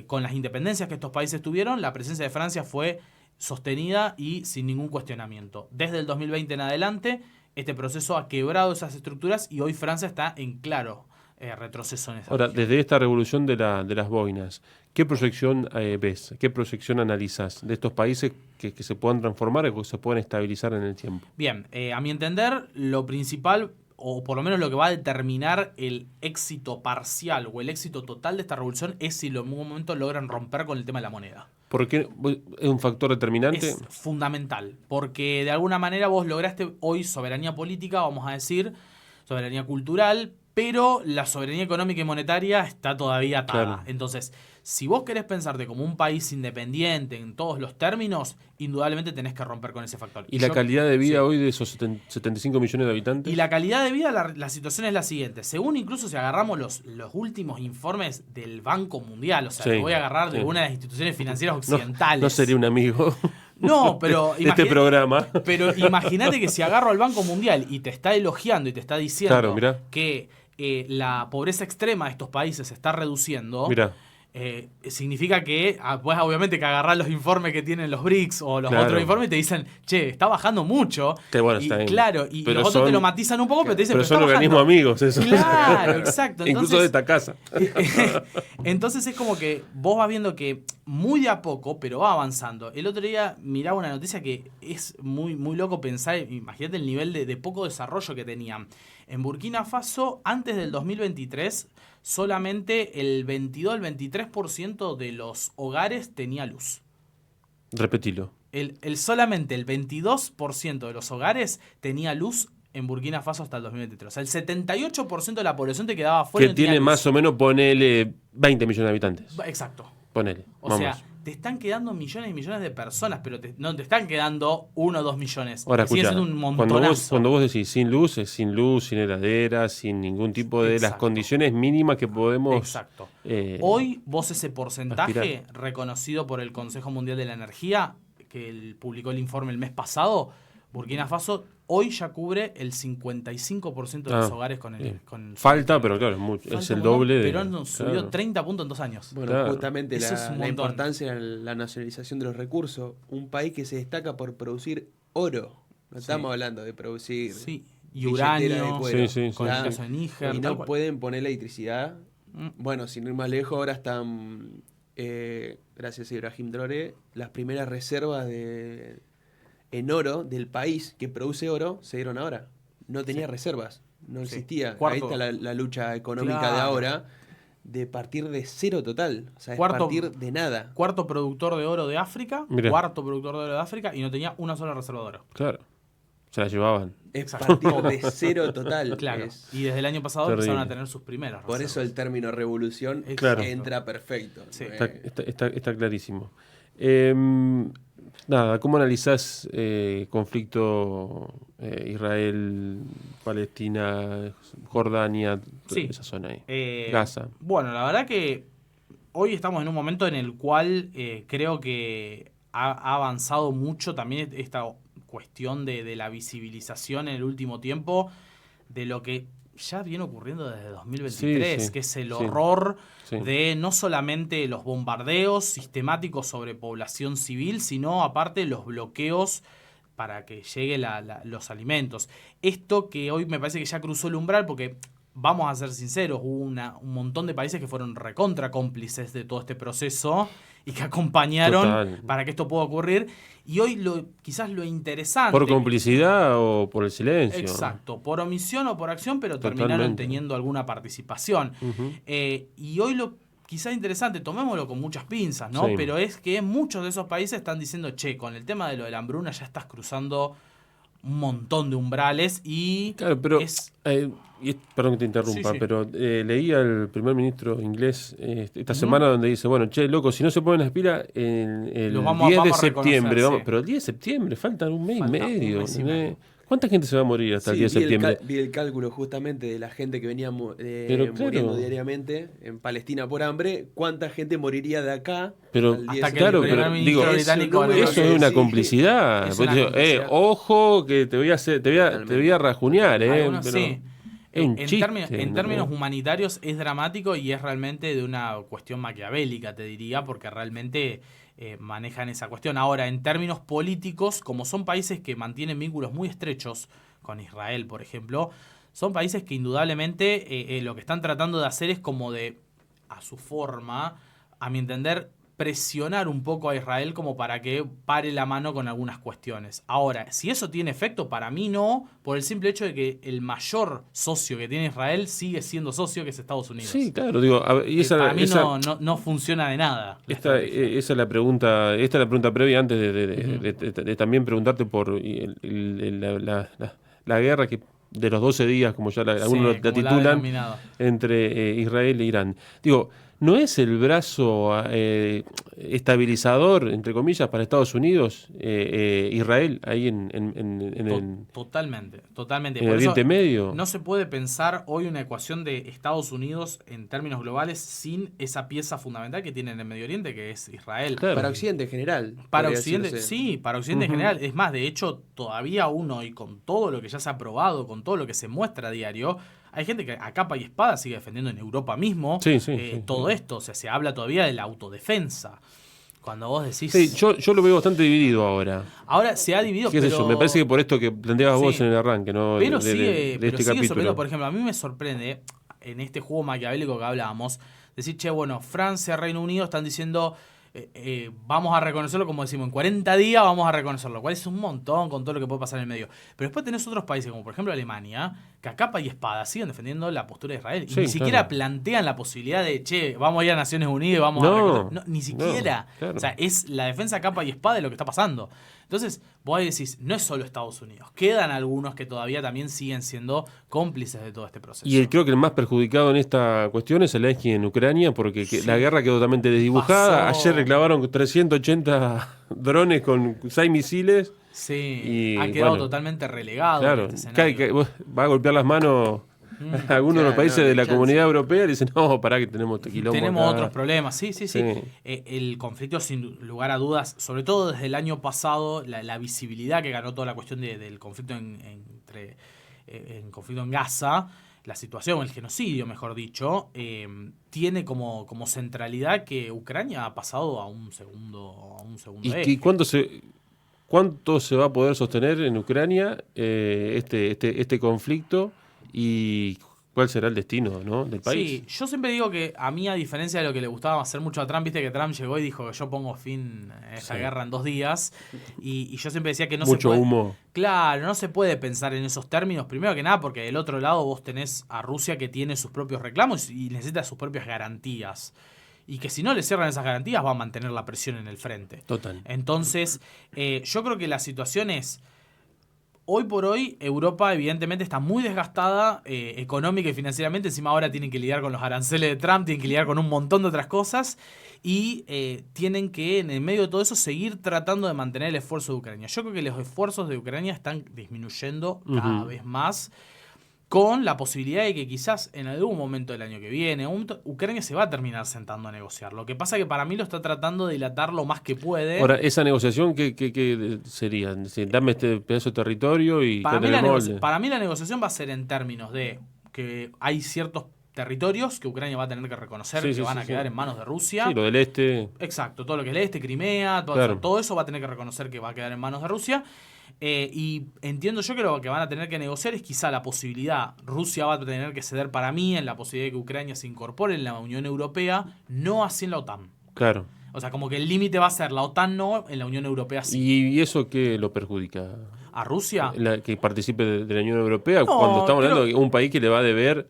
[SPEAKER 2] con las independencias que estos países tuvieron, la presencia de Francia fue sostenida y sin ningún cuestionamiento. Desde el 2020 en adelante, este proceso ha quebrado esas estructuras y hoy Francia está en claro retroceso en esa
[SPEAKER 1] Ahora,
[SPEAKER 2] región.
[SPEAKER 1] desde esta revolución de las boinas, ¿qué proyección ves? ¿Qué proyección analizas de estos países que se puedan transformar o que se puedan estabilizar en el tiempo?
[SPEAKER 2] Bien, a mi entender, lo principal, o por lo menos lo que va a determinar el éxito parcial o el éxito total de esta revolución es si en algún momento logran romper con el tema de la moneda.
[SPEAKER 1] Porque es un factor determinante.
[SPEAKER 2] Es fundamental, porque de alguna manera vos lograste hoy soberanía política, vamos a decir, soberanía cultural, pero la soberanía económica y monetaria está todavía atada.
[SPEAKER 1] Claro.
[SPEAKER 2] Entonces, si vos querés pensarte como un país independiente en todos los términos, indudablemente tenés que romper con ese factor.
[SPEAKER 1] ¿Y la calidad de vida
[SPEAKER 2] sí.
[SPEAKER 1] hoy de esos 75 millones de habitantes?
[SPEAKER 2] Y la calidad de vida, la situación es la siguiente. Según incluso si agarramos los últimos informes del Banco Mundial, o sea,
[SPEAKER 1] Sí,
[SPEAKER 2] lo voy a agarrar de
[SPEAKER 1] sí.
[SPEAKER 2] una de las instituciones financieras occidentales.
[SPEAKER 1] No sería un amigo
[SPEAKER 2] No, pero
[SPEAKER 1] de este programa.
[SPEAKER 2] Pero imagínate que si agarro al Banco Mundial y te está elogiando y te está diciendo
[SPEAKER 1] Claro, mirá.
[SPEAKER 2] que la pobreza extrema de estos países se está reduciendo,
[SPEAKER 1] Mirá.
[SPEAKER 2] significa que, pues obviamente que agarrar los informes que tienen los BRICS o los
[SPEAKER 1] Claro.
[SPEAKER 2] otros informes y te dicen, che, está bajando mucho.
[SPEAKER 1] Que bueno,
[SPEAKER 2] y,
[SPEAKER 1] está bien.
[SPEAKER 2] claro, y
[SPEAKER 1] Pero
[SPEAKER 2] los otros te
[SPEAKER 1] son-
[SPEAKER 2] lo matizan un poco, pero te dicen,
[SPEAKER 1] Pero son
[SPEAKER 2] está
[SPEAKER 1] organismos
[SPEAKER 2] bajando.
[SPEAKER 1] amigos, eso.
[SPEAKER 2] Claro, exacto.
[SPEAKER 1] Incluso de
[SPEAKER 2] Entonces,
[SPEAKER 1] esta casa.
[SPEAKER 2] entonces es como que vos vas viendo que muy de a poco, pero va avanzando. El otro día miraba una noticia que es muy, muy loco pensar, imagínate el nivel de poco desarrollo que tenían. En Burkina Faso, antes del 2023, solamente el 22, el 23% de los hogares tenía luz.
[SPEAKER 1] Repetilo.
[SPEAKER 2] Solamente el 22% de los hogares tenía luz en Burkina Faso hasta el 2023. O sea, el 78% de la población te quedaba fuera.
[SPEAKER 1] Que tiene más o menos, ponele 20 millones de habitantes.
[SPEAKER 2] Exacto.
[SPEAKER 1] Ponele.
[SPEAKER 2] O
[SPEAKER 1] Vamos.
[SPEAKER 2] sea, te están quedando millones y millones de personas, pero no te están quedando 1 o 2 millones.
[SPEAKER 1] Ahora,
[SPEAKER 2] Sigue
[SPEAKER 1] escuchá,
[SPEAKER 2] siendo un montonazo.
[SPEAKER 1] cuando vos decís sin luz, es sin luz, sin heladera, sin ningún tipo de las
[SPEAKER 2] Exacto.
[SPEAKER 1] condiciones mínimas que podemos...
[SPEAKER 2] Exacto.
[SPEAKER 1] eh,
[SPEAKER 2] Hoy vos ese porcentaje
[SPEAKER 1] aspirar.
[SPEAKER 2] reconocido por el Consejo Mundial de la Energía, que publicó el informe el mes pasado, Burkina Faso hoy ya cubre el 55% de los hogares con el...
[SPEAKER 1] Falta, pero claro, es, mucho,
[SPEAKER 2] Falta
[SPEAKER 1] es el
[SPEAKER 2] un
[SPEAKER 1] doble
[SPEAKER 2] montón,
[SPEAKER 1] de...
[SPEAKER 2] pero han subido
[SPEAKER 1] claro.
[SPEAKER 2] 30 puntos en 2 años.
[SPEAKER 3] Bueno,
[SPEAKER 1] Claro.
[SPEAKER 3] justamente
[SPEAKER 2] Eso es un
[SPEAKER 3] la
[SPEAKER 2] montón.
[SPEAKER 3] importancia de la nacionalización de los recursos. Un país que se destaca por producir oro. No estamos hablando de producir
[SPEAKER 2] Sí. Y
[SPEAKER 3] billetera de
[SPEAKER 2] uranio,
[SPEAKER 3] cuero.
[SPEAKER 1] Sí, sí,
[SPEAKER 2] con
[SPEAKER 1] sí.
[SPEAKER 2] el caso de Níger.
[SPEAKER 3] Y
[SPEAKER 2] tal
[SPEAKER 3] no
[SPEAKER 2] cual.
[SPEAKER 3] pueden poner electricidad.
[SPEAKER 2] Mm.
[SPEAKER 3] Bueno, sin ir más lejos, ahora están, gracias a Ibrahim Traoré, las primeras reservas en oro del país que produce oro se dieron ahora. No tenía reservas, no
[SPEAKER 2] Sí.
[SPEAKER 3] existía.
[SPEAKER 2] Cuarto.
[SPEAKER 3] Ahí está la lucha económica de
[SPEAKER 2] Claro.
[SPEAKER 3] ahora, de partir de cero total. O sea, es
[SPEAKER 2] Cuarto.
[SPEAKER 3] partir de nada.
[SPEAKER 2] Cuarto productor de oro de África.
[SPEAKER 1] Mirá.
[SPEAKER 2] Cuarto productor de oro de África y no tenía una sola reserva de oro.
[SPEAKER 1] Claro. Se la llevaban.
[SPEAKER 3] Es
[SPEAKER 2] Exacto.
[SPEAKER 3] partir de cero total.
[SPEAKER 2] Claro.
[SPEAKER 3] Es-
[SPEAKER 2] Y desde el año pasado
[SPEAKER 1] Terrible.
[SPEAKER 2] empezaron a tener sus primeras
[SPEAKER 3] por eso
[SPEAKER 2] reservas.
[SPEAKER 3] el término revolución
[SPEAKER 1] Claro.
[SPEAKER 3] entra perfecto.
[SPEAKER 2] Sí.
[SPEAKER 1] Está clarísimo. Nada, ¿cómo analizás conflicto Israel, Palestina, Jordania,
[SPEAKER 2] Sí.
[SPEAKER 1] esa zona ahí?
[SPEAKER 2] Eh,
[SPEAKER 1] Gaza.
[SPEAKER 2] Bueno, la verdad que hoy estamos en un momento en el cual creo que ha avanzado mucho también esta cuestión de la visibilización en el último tiempo de lo que ya viene ocurriendo desde 2023,
[SPEAKER 1] Sí, sí,
[SPEAKER 2] que es el
[SPEAKER 1] sí,
[SPEAKER 2] horror
[SPEAKER 1] sí.
[SPEAKER 2] de no solamente los bombardeos sistemáticos sobre población civil, sino aparte los bloqueos para que lleguen los alimentos. Esto que hoy me parece que ya cruzó el umbral porque, vamos a ser sinceros, hubo un montón de países que fueron recontra cómplices de todo este proceso y que acompañaron
[SPEAKER 1] Total.
[SPEAKER 2] para que esto pueda ocurrir. Y hoy quizás lo interesante...
[SPEAKER 1] ¿Por complicidad o por el silencio?
[SPEAKER 2] Exacto, por omisión o por acción, pero terminaron
[SPEAKER 1] Totalmente.
[SPEAKER 2] teniendo alguna participación.
[SPEAKER 1] Ujú.
[SPEAKER 2] Y hoy lo quizás interesante, tomémoslo con muchas pinzas, ¿no?
[SPEAKER 1] Sí.
[SPEAKER 2] Pero es que muchos de esos países están diciendo, che, con el tema de lo de la hambruna ya estás cruzando un montón de umbrales y
[SPEAKER 1] Claro, pero...
[SPEAKER 2] es...
[SPEAKER 1] perdón que te interrumpa,
[SPEAKER 2] Sí, sí.
[SPEAKER 1] pero leía al primer ministro inglés esta semana donde dice, bueno, che, loco, si no se ponen las pilas, el
[SPEAKER 2] Los
[SPEAKER 1] 10 de
[SPEAKER 2] vamos a
[SPEAKER 1] septiembre,
[SPEAKER 2] reconocer, sí.
[SPEAKER 1] pero el 10 de septiembre, faltan un mes
[SPEAKER 2] Falta
[SPEAKER 1] y
[SPEAKER 2] un
[SPEAKER 1] medio.
[SPEAKER 2] mes y
[SPEAKER 1] ¿no?
[SPEAKER 2] medio.
[SPEAKER 1] ¿Cuánta gente se va a morir hasta el
[SPEAKER 3] Sí,
[SPEAKER 1] 10 de septiembre?
[SPEAKER 3] vi el cálculo justamente de la gente que venía
[SPEAKER 1] Pero claro.
[SPEAKER 3] muriendo diariamente en Palestina por hambre. ¿Cuánta gente moriría de acá?
[SPEAKER 1] Pero,
[SPEAKER 3] al 10
[SPEAKER 2] Hasta
[SPEAKER 3] de
[SPEAKER 2] que
[SPEAKER 1] claro,
[SPEAKER 2] el
[SPEAKER 1] pero
[SPEAKER 2] primer
[SPEAKER 1] digo,
[SPEAKER 2] ministro
[SPEAKER 3] eso
[SPEAKER 2] británico...
[SPEAKER 3] no me
[SPEAKER 1] eso es una
[SPEAKER 3] sí.
[SPEAKER 1] complicidad.
[SPEAKER 2] Es
[SPEAKER 1] Porque
[SPEAKER 2] una
[SPEAKER 1] digo,
[SPEAKER 3] complicidad.
[SPEAKER 1] ojo que te voy a hacer, te voy a rajuñar,
[SPEAKER 2] Algunos
[SPEAKER 1] pero
[SPEAKER 2] sí.
[SPEAKER 1] es un
[SPEAKER 2] En
[SPEAKER 1] chiste,
[SPEAKER 2] en
[SPEAKER 1] ¿no?
[SPEAKER 2] términos humanitarios es dramático y es realmente de una cuestión maquiavélica, te diría, porque realmente manejan esa cuestión. Ahora, en términos políticos, como son países que mantienen vínculos muy estrechos con Israel, por ejemplo, son países que indudablemente lo que están tratando de hacer es como de, a su forma, a mi entender, presionar un poco a Israel como para que pare la mano con algunas cuestiones. Ahora, si eso tiene efecto, para mí no, por el simple hecho de que el mayor socio que tiene Israel sigue siendo socio, que es Estados Unidos.
[SPEAKER 1] Sí, claro, digo, y
[SPEAKER 2] para mí no funciona de nada.
[SPEAKER 1] Esa es la pregunta, esta es la pregunta previa antes de también preguntarte por la guerra que de los 12 días, como ya algunos la titulan, entre Israel e Irán. Digo, ¿no es el brazo estabilizador, entre comillas, para Estados Unidos, Israel, ahí
[SPEAKER 2] totalmente.
[SPEAKER 1] En el Oriente Medio?
[SPEAKER 2] No se puede pensar hoy una ecuación de Estados Unidos en términos globales sin esa pieza fundamental que tiene en el Medio Oriente, que es Israel.
[SPEAKER 3] Claro. Para Occidente en general.
[SPEAKER 2] Para Occidente, sí, para Occidente en general. Es más, de hecho, todavía uno, y con todo lo que ya se ha aprobado, con todo lo que se muestra a diario, hay gente que a capa y espada sigue defendiendo en Europa mismo todo esto. O sea, se habla todavía de la autodefensa. Cuando vos decís...
[SPEAKER 1] Sí, yo lo veo bastante dividido ahora.
[SPEAKER 2] Ahora se ha dividido,
[SPEAKER 1] ¿Qué sé yo? Me parece que por esto que planteabas vos en el arranque, ¿no?
[SPEAKER 2] Pero
[SPEAKER 1] sigue
[SPEAKER 2] sorprendiendo. Por ejemplo, a mí me sorprende, en este juego maquiavélico que hablábamos, decir, bueno, Francia, Reino Unido están diciendo... vamos a reconocerlo, como decimos, en 40 días vamos a reconocerlo, lo cual es un montón con todo lo que puede pasar en el medio. Pero después tenés otros países, como por ejemplo Alemania, que a capa y espada siguen defendiendo la postura de Israel. Y ni siquiera plantean la posibilidad de, vamos a ir a Naciones Unidas y vamos a reconocer. No, ni siquiera. O sea, es la defensa a capa y espada de lo que está pasando. Entonces, vos ahí decís, no es solo Estados Unidos. Quedan algunos que todavía también siguen siendo cómplices de todo este proceso.
[SPEAKER 1] Y creo que el más perjudicado en esta cuestión es Zelensky en Ucrania, porque la guerra quedó totalmente desdibujada. Ayer reclamaron 380 drones con 6 misiles.
[SPEAKER 2] Sí,
[SPEAKER 1] y,
[SPEAKER 2] ha quedado totalmente relegado.
[SPEAKER 1] Claro, va a golpear las manos a algunos de los países de la Comunidad Europea y dicen, no, pará que tenemos quilombo.
[SPEAKER 2] Tenemos otros problemas, sí. El conflicto, sin lugar a dudas, sobre todo desde el año pasado, la visibilidad que ganó toda la cuestión del conflicto en conflicto en Gaza, la situación, el genocidio, mejor dicho, tiene como centralidad que Ucrania ha pasado a un segundo eje.
[SPEAKER 1] ¿Y cuánto se va a poder sostener en Ucrania este conflicto y cuál será el destino, ¿no, del país?
[SPEAKER 2] Sí, yo siempre digo que a mí, a diferencia de lo que le gustaba hacer mucho a Trump, viste que Trump llegó y dijo que yo pongo fin a esta guerra en 2 días, y yo siempre decía que no
[SPEAKER 1] mucho
[SPEAKER 2] se puede...
[SPEAKER 1] humo.
[SPEAKER 2] Claro, no se puede pensar en esos términos, primero que nada porque del otro lado vos tenés a Rusia que tiene sus propios reclamos y necesita sus propias garantías. Y que si no le cierran esas garantías va a mantener la presión en el frente.
[SPEAKER 1] Total.
[SPEAKER 2] Entonces, yo creo que la situación es... Hoy por hoy, Europa evidentemente está muy desgastada económica y financieramente. Encima ahora tienen que lidiar con los aranceles de Trump, tienen que lidiar con un montón de otras cosas. Y tienen que, en el medio de todo eso, seguir tratando de mantener el esfuerzo de Ucrania. Yo creo que los esfuerzos de Ucrania están disminuyendo cada vez más, con la posibilidad de que quizás en algún momento del año que viene Ucrania se va a terminar sentando a negociar. Lo que pasa es que para mí lo está tratando de dilatar lo más que puede.
[SPEAKER 1] Ahora, ¿esa negociación qué sería? Dame este pedazo de territorio y...
[SPEAKER 2] Para mí la negociación va a ser en términos de que hay ciertos territorios que Ucrania va a tener que reconocer que van a quedar en manos de Rusia.
[SPEAKER 1] Sí, lo del este.
[SPEAKER 2] Exacto, todo lo que es el este, Crimea, todo eso va a tener que reconocer que va a quedar en manos de Rusia. Y entiendo yo que lo que van a tener que negociar es quizá la posibilidad, Rusia va a tener que ceder para mí en la posibilidad de que Ucrania se incorpore en la Unión Europea, no así en la OTAN.
[SPEAKER 1] Claro.
[SPEAKER 2] O sea, como que el límite va a ser la OTAN no, en la Unión Europea sí.
[SPEAKER 1] ¿Y eso qué lo perjudica?
[SPEAKER 2] ¿A Rusia?
[SPEAKER 1] Que participe de la Unión Europea, cuando estamos hablando de un país que le va a deber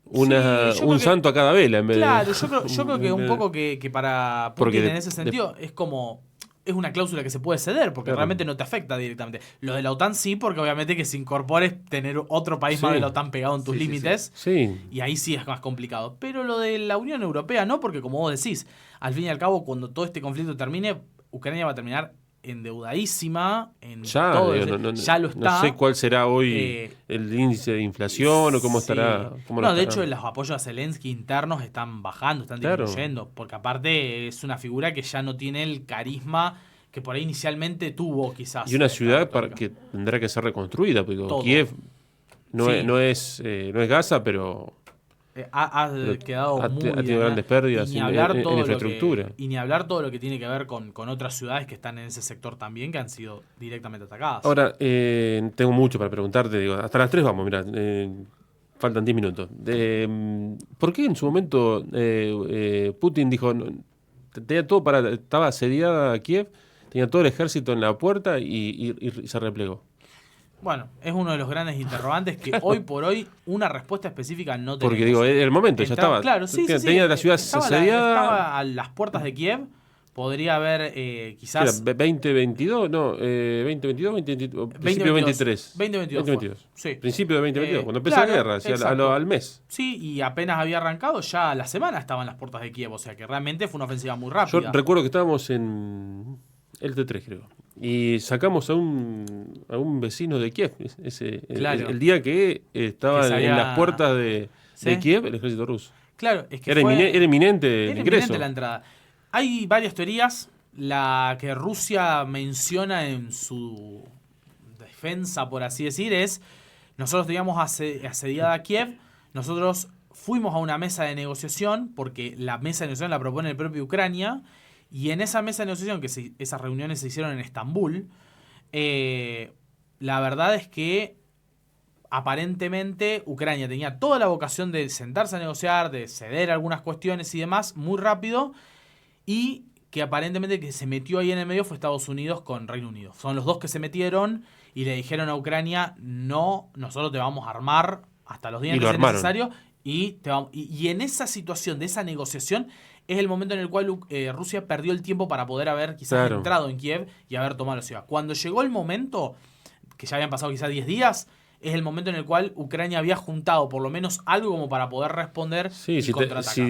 [SPEAKER 1] un santo a cada vela en vez
[SPEAKER 2] yo creo que un poco que para Putin en ese sentido es como... Es una cláusula que se puede ceder porque realmente no te afecta directamente. Lo de la OTAN sí, porque obviamente que se incorpore es tener otro país más de la OTAN pegado en tus límites.
[SPEAKER 1] Sí.
[SPEAKER 2] Y ahí sí es más complicado. Pero lo de la Unión Europea no, porque como vos decís, al fin y al cabo, cuando todo este conflicto termine, Ucrania va a terminar endeudadísima en todo. Ya lo está.
[SPEAKER 1] No sé cuál será hoy el índice de inflación o cómo estará.
[SPEAKER 2] De hecho, los apoyos a Zelensky internos están bajando, están disminuyendo. Porque aparte es una figura que ya no tiene el carisma que por ahí inicialmente tuvo, quizás.
[SPEAKER 1] Y una ciudad que tendrá que ser reconstruida, porque Kiev no es Gaza, pero
[SPEAKER 2] ha quedado muy
[SPEAKER 1] ha tenido grandes pérdidas en infraestructura.
[SPEAKER 2] Y ni hablar todo lo que tiene que ver con otras ciudades que están en ese sector también, que han sido directamente atacadas.
[SPEAKER 1] Ahora, tengo mucho para preguntarte, digo, hasta las 3 vamos, mirá, faltan 10 minutos. ¿Por qué en su momento Putin dijo, tenía todo estaba asediada Kiev, tenía todo el ejército en la puerta y se replegó?
[SPEAKER 2] Bueno, es uno de los grandes interrogantes que hoy por hoy una respuesta específica no tenemos.
[SPEAKER 1] Porque digo, el momento ya estaba.
[SPEAKER 2] Claro, sí,
[SPEAKER 1] tenía la ciudad asediada.
[SPEAKER 2] Estaba a las puertas de Kiev. Podría haber quizás...
[SPEAKER 1] 2022, no, 2022, 2022, principio de 23.
[SPEAKER 2] 2022. Sí.
[SPEAKER 1] Principio de 2022, cuando empezó la guerra, al mes.
[SPEAKER 2] Sí, y apenas había arrancado, ya a la semana estaban en las puertas de Kiev, o sea que realmente fue una ofensiva muy rápida.
[SPEAKER 1] Yo recuerdo que estábamos en el T3, creo, y sacamos a un vecino de Kiev, el día que estaba en las puertas de Kiev el ejército ruso.
[SPEAKER 2] Claro, es que
[SPEAKER 1] era inminente el ingreso.
[SPEAKER 2] Inminente la entrada. Hay varias teorías. La que Rusia menciona en su defensa, por así decir, es: nosotros teníamos asediada a Kiev, nosotros fuimos a una mesa de negociación, porque la mesa de negociación la propone el propio Ucrania, y en esa mesa de negociación, esas reuniones se hicieron en Estambul, la verdad es que aparentemente Ucrania tenía toda la vocación de sentarse a negociar, de ceder algunas cuestiones y demás muy rápido, y que aparentemente que se metió ahí en el medio fue Estados Unidos con Reino Unido. Son los dos que se metieron y le dijeron a Ucrania: no, nosotros te vamos a armar hasta los días necesarios, y en esa situación, de esa negociación, es el momento en el cual Rusia perdió el tiempo para poder haber quizás entrado en Kiev y haber tomado la ciudad. Cuando llegó el momento, que ya habían pasado quizás 10 días, es el momento en el cual Ucrania había juntado por lo menos algo como para poder responder y contraatacar.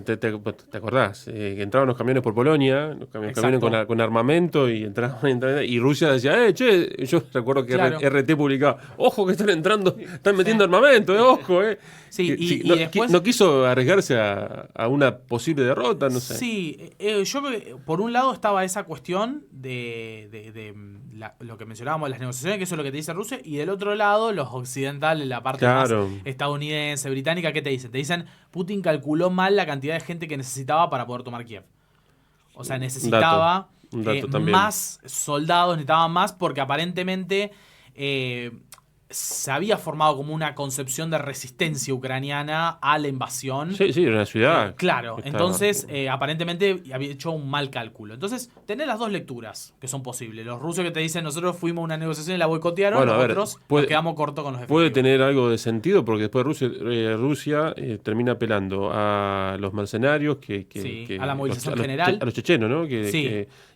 [SPEAKER 1] ¿Te acordás? Que entraban los camiones por Polonia, los camiones con armamento, y entraban, y Rusia decía, yo recuerdo que RT publicaba, ojo que están entrando, están metiendo armamento, ojo,
[SPEAKER 2] Sí, y después
[SPEAKER 1] no quiso arriesgarse a una posible derrota, no sé.
[SPEAKER 2] Sí, yo creo que por un lado estaba esa cuestión de lo que mencionábamos, las negociaciones, que eso es lo que te dice Rusia, y del otro lado los occidentales, la parte más estadounidense, británica, ¿qué te dicen? Te dicen: Putin calculó mal la cantidad de gente que necesitaba para poder tomar Kiev. O sea, necesitaba
[SPEAKER 1] un dato
[SPEAKER 2] más soldados, necesitaba más, porque aparentemente se había formado como una concepción de resistencia ucraniana a la invasión.
[SPEAKER 1] Sí, era una ciudad.
[SPEAKER 2] Claro, entonces aparentemente había hecho un mal cálculo. Entonces, tenés las dos lecturas que son posibles. Los rusos que te dicen: nosotros fuimos a una negociación y la boicotearon, nosotros nos quedamos cortos con los efectivos.
[SPEAKER 1] Puede tener algo de sentido, porque después Rusia termina apelando a los mercenarios
[SPEAKER 2] a la movilización general.
[SPEAKER 1] A los chechenos, ¿no?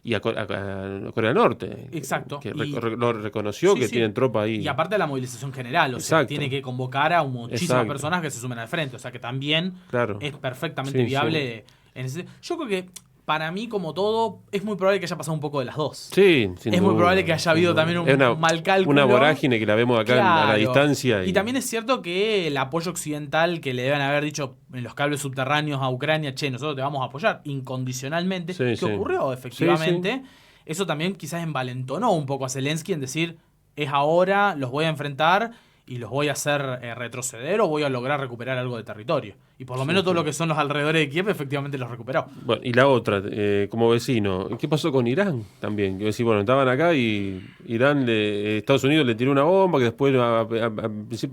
[SPEAKER 1] Y a Corea del Norte.
[SPEAKER 2] Exacto.
[SPEAKER 1] Que lo reconoció, que tienen tropa ahí.
[SPEAKER 2] Y aparte de la movilización general, o sea, tiene que convocar a muchísimas personas que se sumen al frente. O sea, que también es perfectamente viable. Yo creo que, para mí, como todo, es muy probable que haya pasado un poco de las dos.
[SPEAKER 1] Sí,
[SPEAKER 2] es muy probable que haya habido también un mal cálculo.
[SPEAKER 1] Una vorágine que la vemos acá a la distancia.
[SPEAKER 2] Y también es cierto que el apoyo occidental que le deben haber dicho en los cables subterráneos a Ucrania: nosotros te vamos a apoyar incondicionalmente, ocurrió efectivamente. Eso también quizás envalentonó un poco a Zelensky en decir: es ahora, los voy a enfrentar y los voy a hacer retroceder, o voy a lograr recuperar algo de territorio. Y por lo menos todo lo que son los alrededores de Kiev efectivamente los recuperó.
[SPEAKER 1] Bueno, y la otra, como vecino, ¿qué pasó con Irán también? Que decir, estaban acá y Estados Unidos le tiró una bomba que después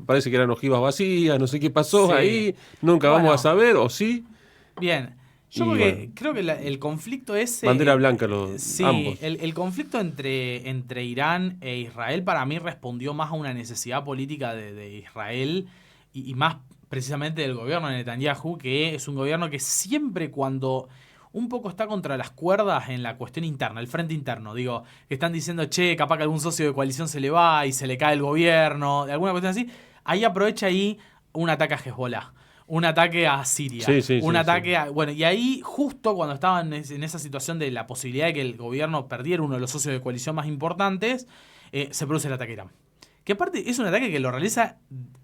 [SPEAKER 1] parece que eran ojivas vacías, no sé qué pasó ahí, nunca vamos a saber, ¿o sí?
[SPEAKER 2] Bien. Yo creo que el conflicto ese...
[SPEAKER 1] Bandera blanca ambos.
[SPEAKER 2] El conflicto entre Irán e Israel para mí respondió más a una necesidad política de Israel y más precisamente del gobierno de Netanyahu, que es un gobierno que siempre, cuando un poco está contra las cuerdas en la cuestión interna, el frente interno, digo, que están diciendo: capaz que algún socio de coalición se le va y se le cae el gobierno, de alguna cuestión así, ahí aprovecha un ataque a Hezbollah. Un ataque a Siria. Ataque a... Bueno, y ahí, justo cuando estaban en esa situación de la posibilidad de que el gobierno perdiera uno de los socios de coalición más importantes, se produce el ataque a Irán. Que aparte es un ataque que lo realiza,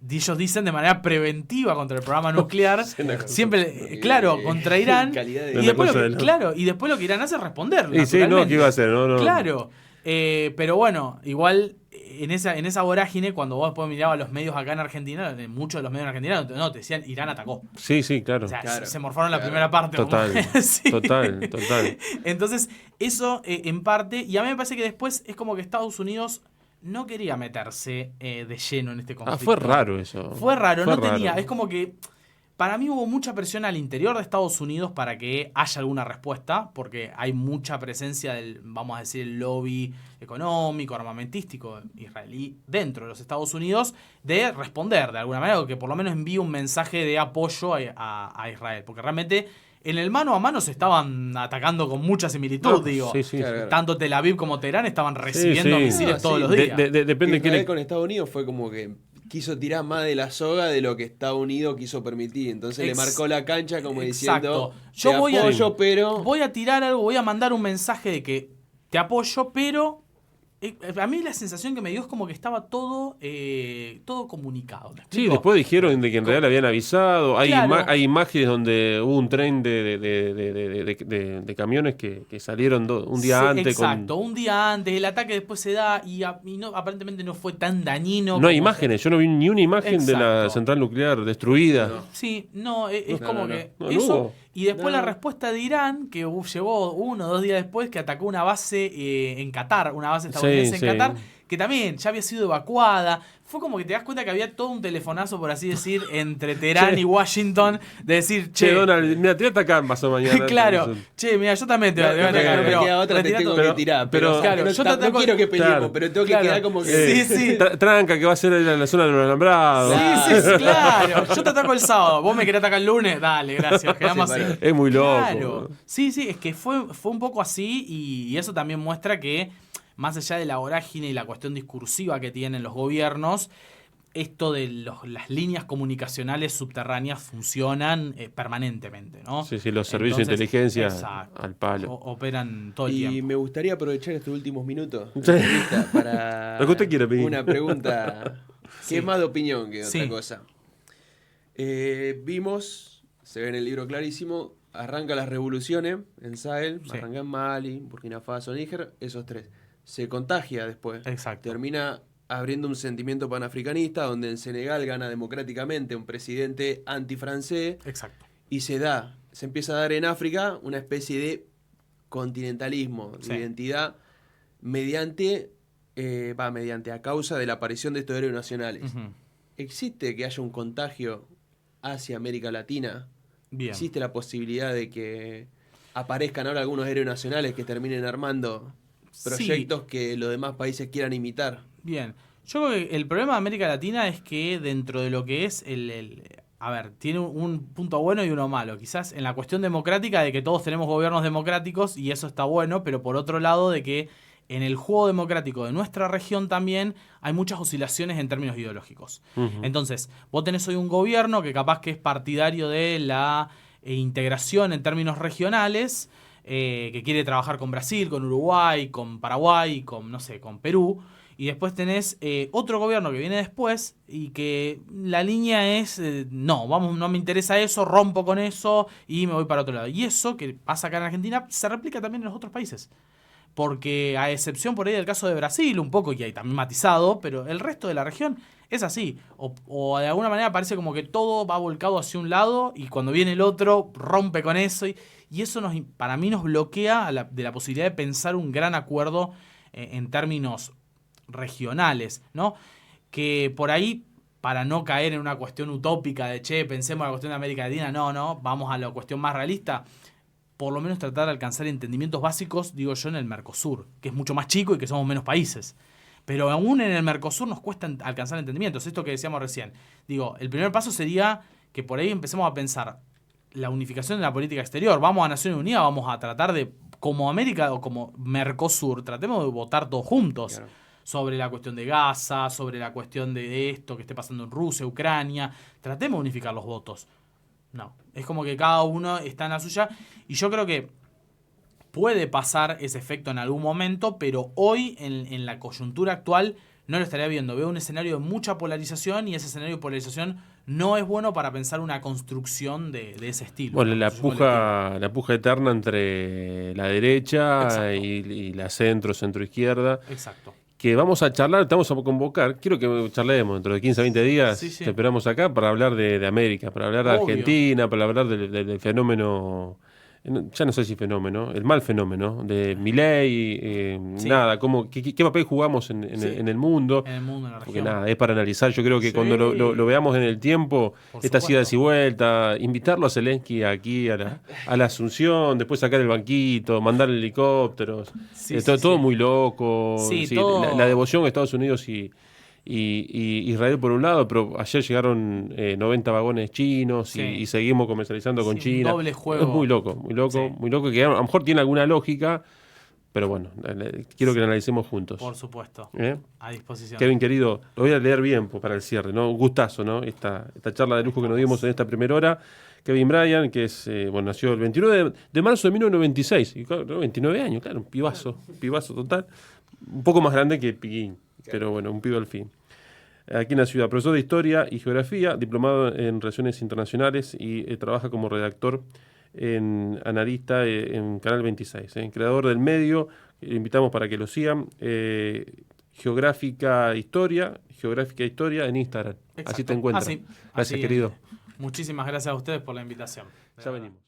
[SPEAKER 2] ellos dicen, de manera preventiva contra el programa nuclear. Siempre, contra Irán. Y después lo que Irán hace es responderle.
[SPEAKER 1] ¿qué iba a hacer? No.
[SPEAKER 2] Claro. Pero bueno, igual en esa vorágine, cuando vos después mirabas los medios acá en Argentina, muchos de los medios en Argentina no te decían Irán atacó.
[SPEAKER 1] Sí, claro.
[SPEAKER 2] O sea,
[SPEAKER 3] claro,
[SPEAKER 2] se morfaron la primera parte.
[SPEAKER 1] Total,
[SPEAKER 2] Sí.
[SPEAKER 1] total.
[SPEAKER 2] Entonces, eso en parte, y a mí me parece que después es como que Estados Unidos no quería meterse de lleno en este conflicto.
[SPEAKER 1] Fue raro eso.
[SPEAKER 2] Fue raro, no tenía. Es como que para mí hubo mucha presión al interior de Estados Unidos para que haya alguna respuesta, porque hay mucha presencia del, vamos a decir, el lobby económico, armamentístico israelí dentro de los Estados Unidos, de responder de alguna manera, o que por lo menos envíe un mensaje de apoyo a Israel. Porque realmente en el mano a mano se estaban atacando con mucha similitud, digo.
[SPEAKER 1] Sí.
[SPEAKER 3] Claro.
[SPEAKER 2] Tanto Tel Aviv como Teherán estaban recibiendo misiles todos los días.
[SPEAKER 1] Depende de
[SPEAKER 3] Israel con Estados Unidos fue como que quiso tirar más de la soga de lo que Estados Unidos quiso permitir. Entonces le marcó la cancha como diciendo,
[SPEAKER 2] yo
[SPEAKER 3] te
[SPEAKER 2] voy
[SPEAKER 3] apoyo, pero...
[SPEAKER 2] Voy a tirar algo, voy a mandar un mensaje de que te apoyo, pero... A mí la sensación que me dio es como que estaba todo comunicado.
[SPEAKER 1] Sí, después dijeron de que en realidad le habían avisado. Hay,
[SPEAKER 2] Claro.
[SPEAKER 1] hay imágenes donde hubo un tren de camiones que salieron un día
[SPEAKER 2] Sí,
[SPEAKER 1] antes.
[SPEAKER 2] exacto, un día antes, el ataque después se da y no, aparentemente no fue tan dañino.
[SPEAKER 1] No hay
[SPEAKER 2] como
[SPEAKER 1] imágenes, yo no vi ni una imagen de la
[SPEAKER 2] Exacto.
[SPEAKER 1] central nuclear destruida.
[SPEAKER 2] Sí, no, es
[SPEAKER 3] No,
[SPEAKER 2] como
[SPEAKER 3] no,
[SPEAKER 2] que
[SPEAKER 1] no. No,
[SPEAKER 2] eso.
[SPEAKER 1] no hubo.
[SPEAKER 2] Y después
[SPEAKER 3] No.
[SPEAKER 2] la respuesta de Irán, que llegó 1 o 2 días después, que atacó una base en Qatar, una base estadounidense
[SPEAKER 1] Sí,
[SPEAKER 2] en
[SPEAKER 1] sí.
[SPEAKER 2] Qatar, que también ya había sido evacuada. Fue como que te das cuenta que había todo un telefonazo, por así decir, entre Teherán
[SPEAKER 1] Che.
[SPEAKER 2] y Washington, de decir,
[SPEAKER 1] Che, Donald, mira, te voy a atacar más o mañana.
[SPEAKER 2] claro, che, mira, yo también te voy a
[SPEAKER 3] No,
[SPEAKER 2] atacar,
[SPEAKER 3] no
[SPEAKER 2] pero
[SPEAKER 3] me queda otra, te
[SPEAKER 2] retirá
[SPEAKER 3] tengo
[SPEAKER 2] todo.
[SPEAKER 3] que tirar.
[SPEAKER 1] pero-
[SPEAKER 3] Pero,
[SPEAKER 2] claro,
[SPEAKER 3] no,
[SPEAKER 2] yo te
[SPEAKER 3] no
[SPEAKER 2] ataco-
[SPEAKER 3] quiero que peleemos,
[SPEAKER 1] claro.
[SPEAKER 3] pero tengo que
[SPEAKER 2] Claro.
[SPEAKER 3] quedar como que...
[SPEAKER 2] Sí.
[SPEAKER 1] Tranca, que va a ser en la zona de los alambrados.
[SPEAKER 2] Sí, claro. Yo te ataco el sábado. ¿Vos me querés atacar el lunes? Dale, gracias. Quedamos
[SPEAKER 3] Sí,
[SPEAKER 2] así.
[SPEAKER 3] para.
[SPEAKER 1] Es muy loco.
[SPEAKER 2] Claro. Sí, es que fue un poco así y eso también muestra que, más allá de la vorágine y la cuestión discursiva que tienen los gobiernos, esto de las líneas comunicacionales subterráneas funcionan permanentemente, ¿no?
[SPEAKER 1] Sí, los servicios de
[SPEAKER 2] Entonces,
[SPEAKER 1] inteligencia
[SPEAKER 2] exacto,
[SPEAKER 1] al palo.
[SPEAKER 2] operan todo el
[SPEAKER 3] Y
[SPEAKER 2] tiempo.
[SPEAKER 3] me gustaría aprovechar estos últimos minutos
[SPEAKER 1] Sí.
[SPEAKER 3] de entrevista para
[SPEAKER 1] Lo que usted quiera, Peggy.
[SPEAKER 3] una pregunta que
[SPEAKER 2] Sí.
[SPEAKER 3] es más de opinión que otra
[SPEAKER 2] Sí.
[SPEAKER 3] cosa. Vimos, se ve en el libro clarísimo, arranca las revoluciones en Sahel,
[SPEAKER 2] Sí.
[SPEAKER 3] arranca en Mali, Burkina Faso, Níger, esos tres. Se contagia después.
[SPEAKER 2] Exacto.
[SPEAKER 3] Termina abriendo un sentimiento panafricanista donde en Senegal gana democráticamente un presidente antifrancés
[SPEAKER 2] Exacto.
[SPEAKER 3] y se empieza a dar en África una especie de continentalismo,
[SPEAKER 2] Sí.
[SPEAKER 3] de identidad mediante a causa de la aparición de estos héroes nacionales.
[SPEAKER 2] Ujú.
[SPEAKER 3] ¿Existe que haya un contagio hacia América Latina?
[SPEAKER 2] Bien.
[SPEAKER 3] ¿Existe la posibilidad de que aparezcan ahora algunos héroes nacionales que terminen armando proyectos que los demás países quieran imitar?
[SPEAKER 2] Bien, yo creo que el problema de América Latina es que dentro de lo que es a ver, tiene un punto bueno y uno malo. Quizás en la cuestión democrática de que todos tenemos gobiernos democráticos y eso está bueno, pero por otro lado de que en el juego democrático de nuestra región también hay muchas oscilaciones en términos ideológicos.
[SPEAKER 1] Ujú.
[SPEAKER 2] Entonces, vos tenés hoy un gobierno que capaz que es partidario de la integración en términos regionales, que quiere trabajar con Brasil, con Uruguay, con Paraguay, con, no sé, con Perú. Y después tenés otro gobierno que viene después y que la línea es, no me interesa eso, rompo con eso y me voy para otro lado. Y eso que pasa acá en Argentina se replica también en los otros países. Porque a excepción por ahí del caso de Brasil, un poco, y hay también matizado, pero el resto de la región es así. O de alguna manera parece como que todo va volcado hacia un lado y cuando viene el otro rompe con eso. Y eso para mí nos bloquea de la posibilidad de pensar un gran acuerdo en términos regionales, ¿no? Que por ahí, para no caer en una cuestión utópica de, pensemos en la cuestión de América Latina, no, vamos a la cuestión más realista, por lo menos tratar de alcanzar entendimientos básicos, digo yo, en el Mercosur, que es mucho más chico y que somos menos países. Pero aún en el Mercosur nos cuesta alcanzar entendimientos. Esto que decíamos recién. Digo, el primer paso sería que por ahí empecemos a pensar la unificación de la política exterior. Vamos a Naciones Unidas, vamos a tratar de, como América o como Mercosur, tratemos de votar todos juntos.
[SPEAKER 3] Claro.
[SPEAKER 2] Sobre la cuestión de Gaza, sobre la cuestión de esto que esté pasando en Rusia, Ucrania. Tratemos de unificar los votos. No, es como que cada uno está en la suya y yo creo que puede pasar ese efecto en algún momento, pero hoy en la coyuntura actual no lo estaría viendo. Veo un escenario de mucha polarización y ese escenario de polarización no es bueno para pensar una construcción de ese estilo.
[SPEAKER 1] Bueno, la
[SPEAKER 2] Construcción
[SPEAKER 1] puja eterna entre la derecha
[SPEAKER 2] Exacto.
[SPEAKER 1] y la centro-izquierda.
[SPEAKER 2] Exacto.
[SPEAKER 1] que vamos a charlar, te vamos a convocar. Quiero que charlemos dentro de 15 a 20 días.
[SPEAKER 2] Sí, sí.
[SPEAKER 1] Te esperamos acá para hablar de América, para hablar de
[SPEAKER 2] Obvio.
[SPEAKER 1] Argentina, para hablar del fenómeno, ya no sé si fenómeno, el mal fenómeno, de Milei,
[SPEAKER 2] Sí.
[SPEAKER 1] nada, qué papel jugamos en el mundo.
[SPEAKER 2] En el mundo, en la
[SPEAKER 1] Porque
[SPEAKER 2] región.
[SPEAKER 1] nada, es para analizar. Yo creo que
[SPEAKER 2] Sí.
[SPEAKER 1] cuando lo veamos en el tiempo,
[SPEAKER 2] Por
[SPEAKER 1] estas
[SPEAKER 2] supuesto.
[SPEAKER 1] idas y vueltas, invitarlo a Zelensky aquí a la Asunción, después sacar el banquito, mandar helicópteros,
[SPEAKER 2] Sí,
[SPEAKER 1] todo
[SPEAKER 2] sí.
[SPEAKER 1] muy loco.
[SPEAKER 2] Sí,
[SPEAKER 1] Sí,
[SPEAKER 2] todo-
[SPEAKER 1] la devoción a Estados Unidos y Israel por un lado, pero ayer llegaron 90 vagones chinos
[SPEAKER 2] Sí.
[SPEAKER 1] y seguimos comercializando con
[SPEAKER 2] Sí, un
[SPEAKER 1] China.
[SPEAKER 2] doble juego.
[SPEAKER 1] Es muy loco,
[SPEAKER 2] Sí.
[SPEAKER 1] muy loco, que a lo mejor tiene alguna lógica, pero bueno, quiero que lo analicemos juntos.
[SPEAKER 2] Por supuesto.
[SPEAKER 1] ¿Eh?
[SPEAKER 2] A disposición.
[SPEAKER 1] Kevin, querido, lo voy a leer bien para el cierre, ¿no? Un gustazo, ¿no? Esta charla de lujo que nos dimos en esta primera hora. Kevin Bryan, que es, nació el 29 de marzo de 1996, y claro, 29 años, claro, un pibazo total. Un poco más grande que Piquín, pero bueno, un pibe al fin. Aquí en la ciudad, profesor de Historia y Geografía, diplomado en Relaciones Internacionales y trabaja como redactor analista en Canal 26, creador del medio, le invitamos para que lo sigan, Geográfica Historia en Instagram.
[SPEAKER 2] Exacto.
[SPEAKER 1] Así te encuentras.
[SPEAKER 2] Así
[SPEAKER 1] Gracias,
[SPEAKER 2] es.
[SPEAKER 1] querido.
[SPEAKER 2] Muchísimas gracias a ustedes por la invitación.
[SPEAKER 1] Ya venimos.